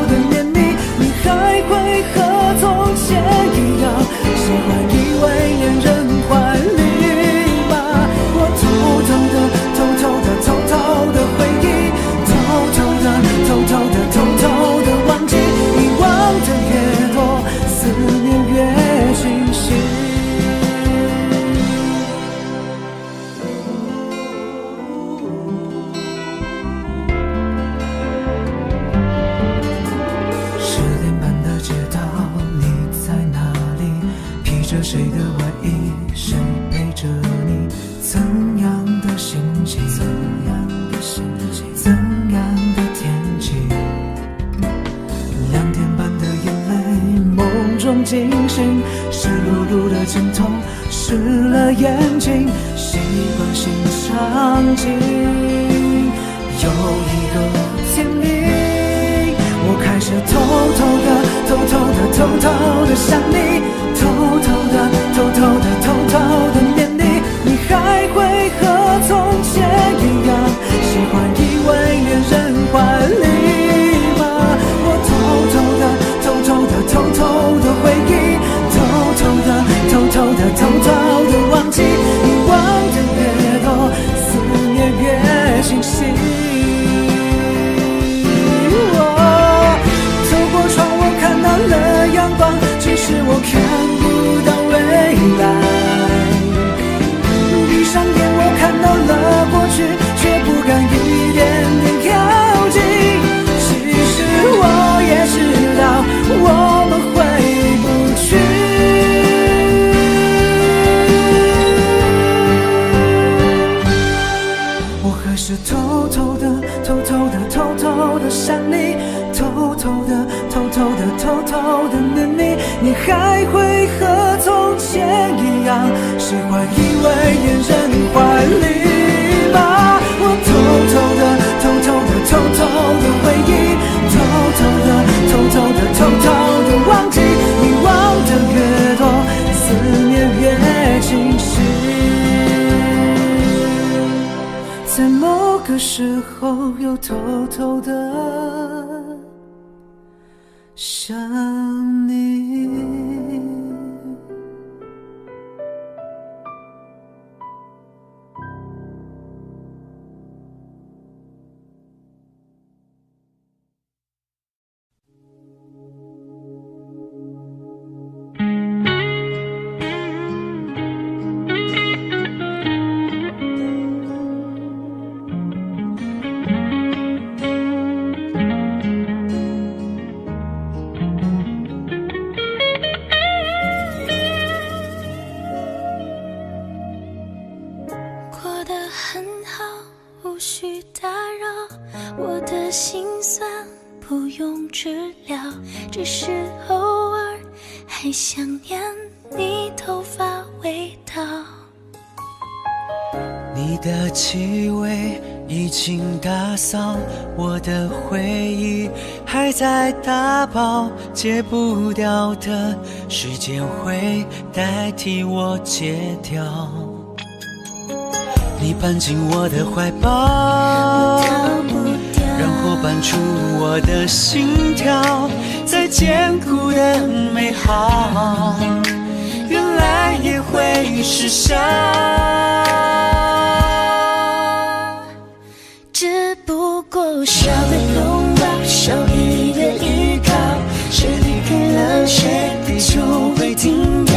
的念你，你还会和从前一样，喜欢以为恋人怀里吗？我偷偷的回忆，偷偷的忘记，遗忘的越多，思念越清晰。谁的外衣？谁陪着你？怎样的心情？怎样的天气？2点半的眼泪，梦中惊醒，湿漉漉的枕头，湿了眼睛，习惯性场景，有一个甜蜜。我开始偷偷的想你，偷偷的念你，你还会和从前一样，喜欢以为恋人怀里吗？我偷偷的回忆，偷偷的忘记，遗忘的越多，思念越清晰。透过窗我看到了阳光，即使我看不喜欢依偎恋人怀里吗？我偷偷的回忆，偷偷的忘记，你忘得越多，思念越清晰。在某个时候，又偷偷的想你。无需打扰，我的心酸不用治疗，只是偶尔还想念你头发味道。你的气味已经打扫，我的回忆还在打包，戒不掉的时间会代替我戒掉。你搬进我的怀抱，然后搬出我的心跳，再坚固的美好，原来也会失效。只不过少个拥抱，少一个依靠，谁离开了谁，地球会停掉。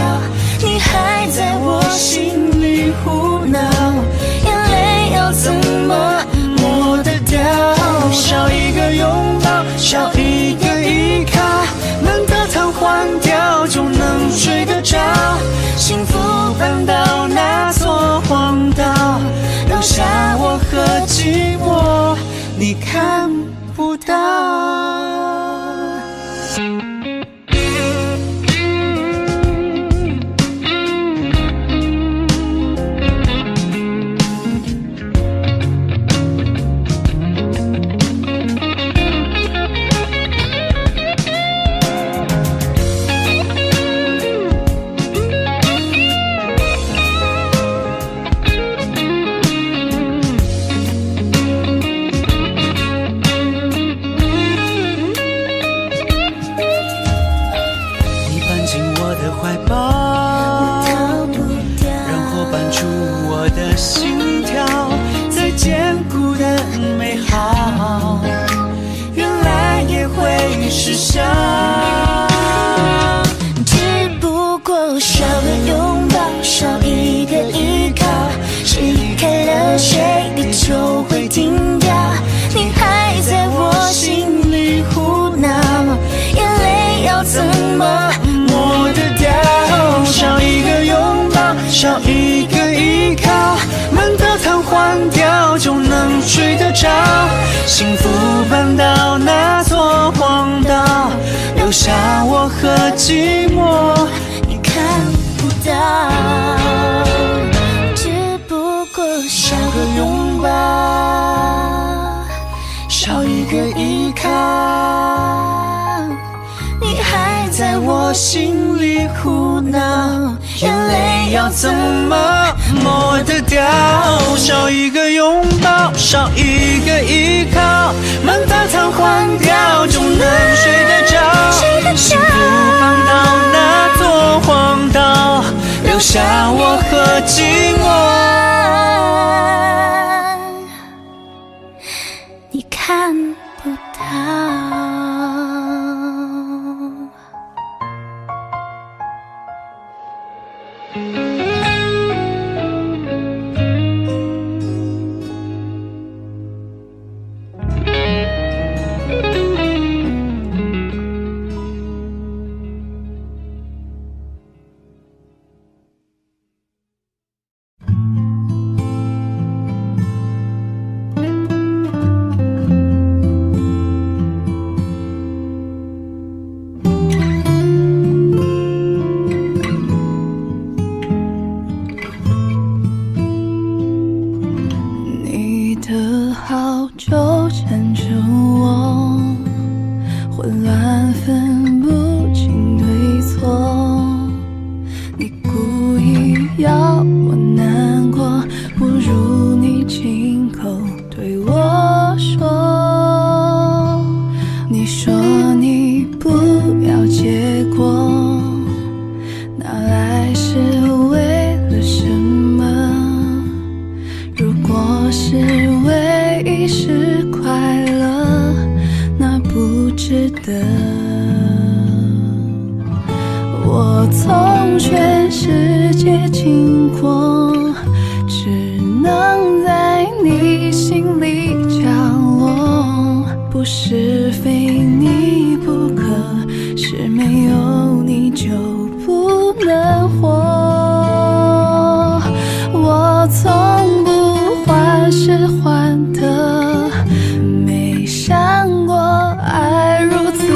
你还在我心里胡闹，眼泪要怎么抹得掉？少一个拥抱，少一个依靠，门的瘫痪掉就能睡得着。幸福搬到那座荒岛，留下我和寂寞，你看不到。只不过少个拥抱，少一个依靠，谁离开了谁，地球会停掉。你还在我心里胡闹，眼泪要怎么抹得掉？少一个拥抱，少一个依靠，门的瘫痪掉就能睡得着。幸福搬到那座荒岛，留下我和寂寞，你看不到。只不过少个拥抱，少一个依靠，你还在我心里胡闹，眼泪要怎么抹得掉？少一个拥抱，少一个依靠，门把瘫痪掉就能睡得着。幸福搬到那座荒岛，留下我和寂寞，你看不到。你故意要我难过，不如你亲口对我说。你说你不要结果，哪来是为了什么？如果是为一时快乐，那不值得。我从全世界经过，只能在你心里降落。不是非你不可，是没有你就不能活。我从不患失患得，没想过爱如此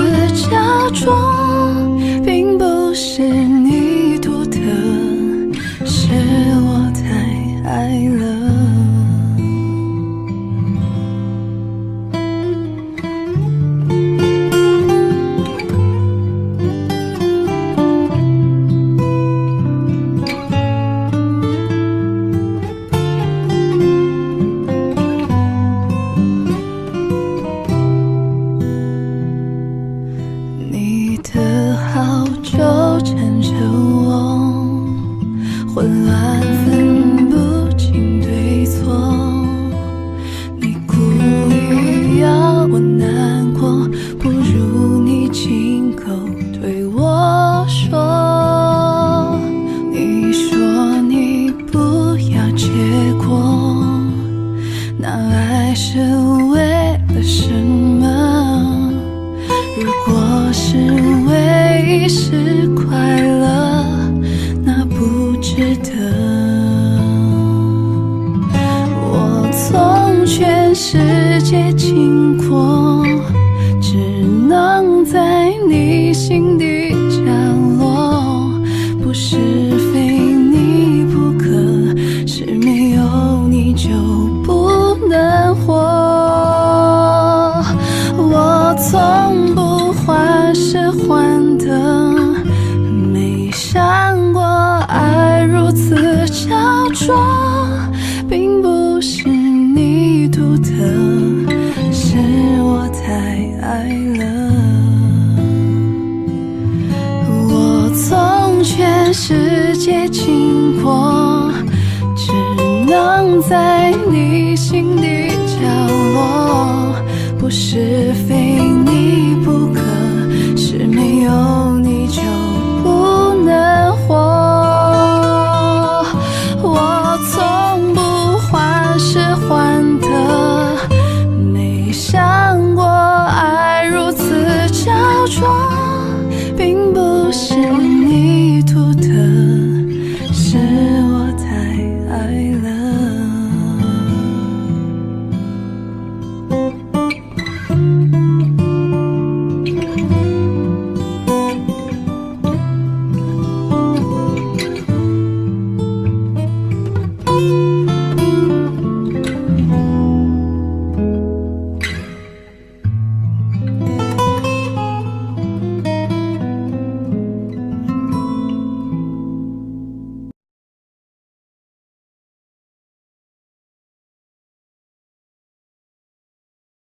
假装，并不是你独特，是我太爱了。你的好就缠着我，混乱分不清对错。你故意要我难过，不如你亲口对我说。你说你不要结果，那爱是为了什么？如果是为一时快乐，那不值得。我从全世界经过，只能在你心底降落。不是非你不可，是没有你就不能活。我从不患失患得，没想过爱如此假装，并不是你独特，是我太爱了。我从全世界经过，只能在你心底角落。不是非你不可，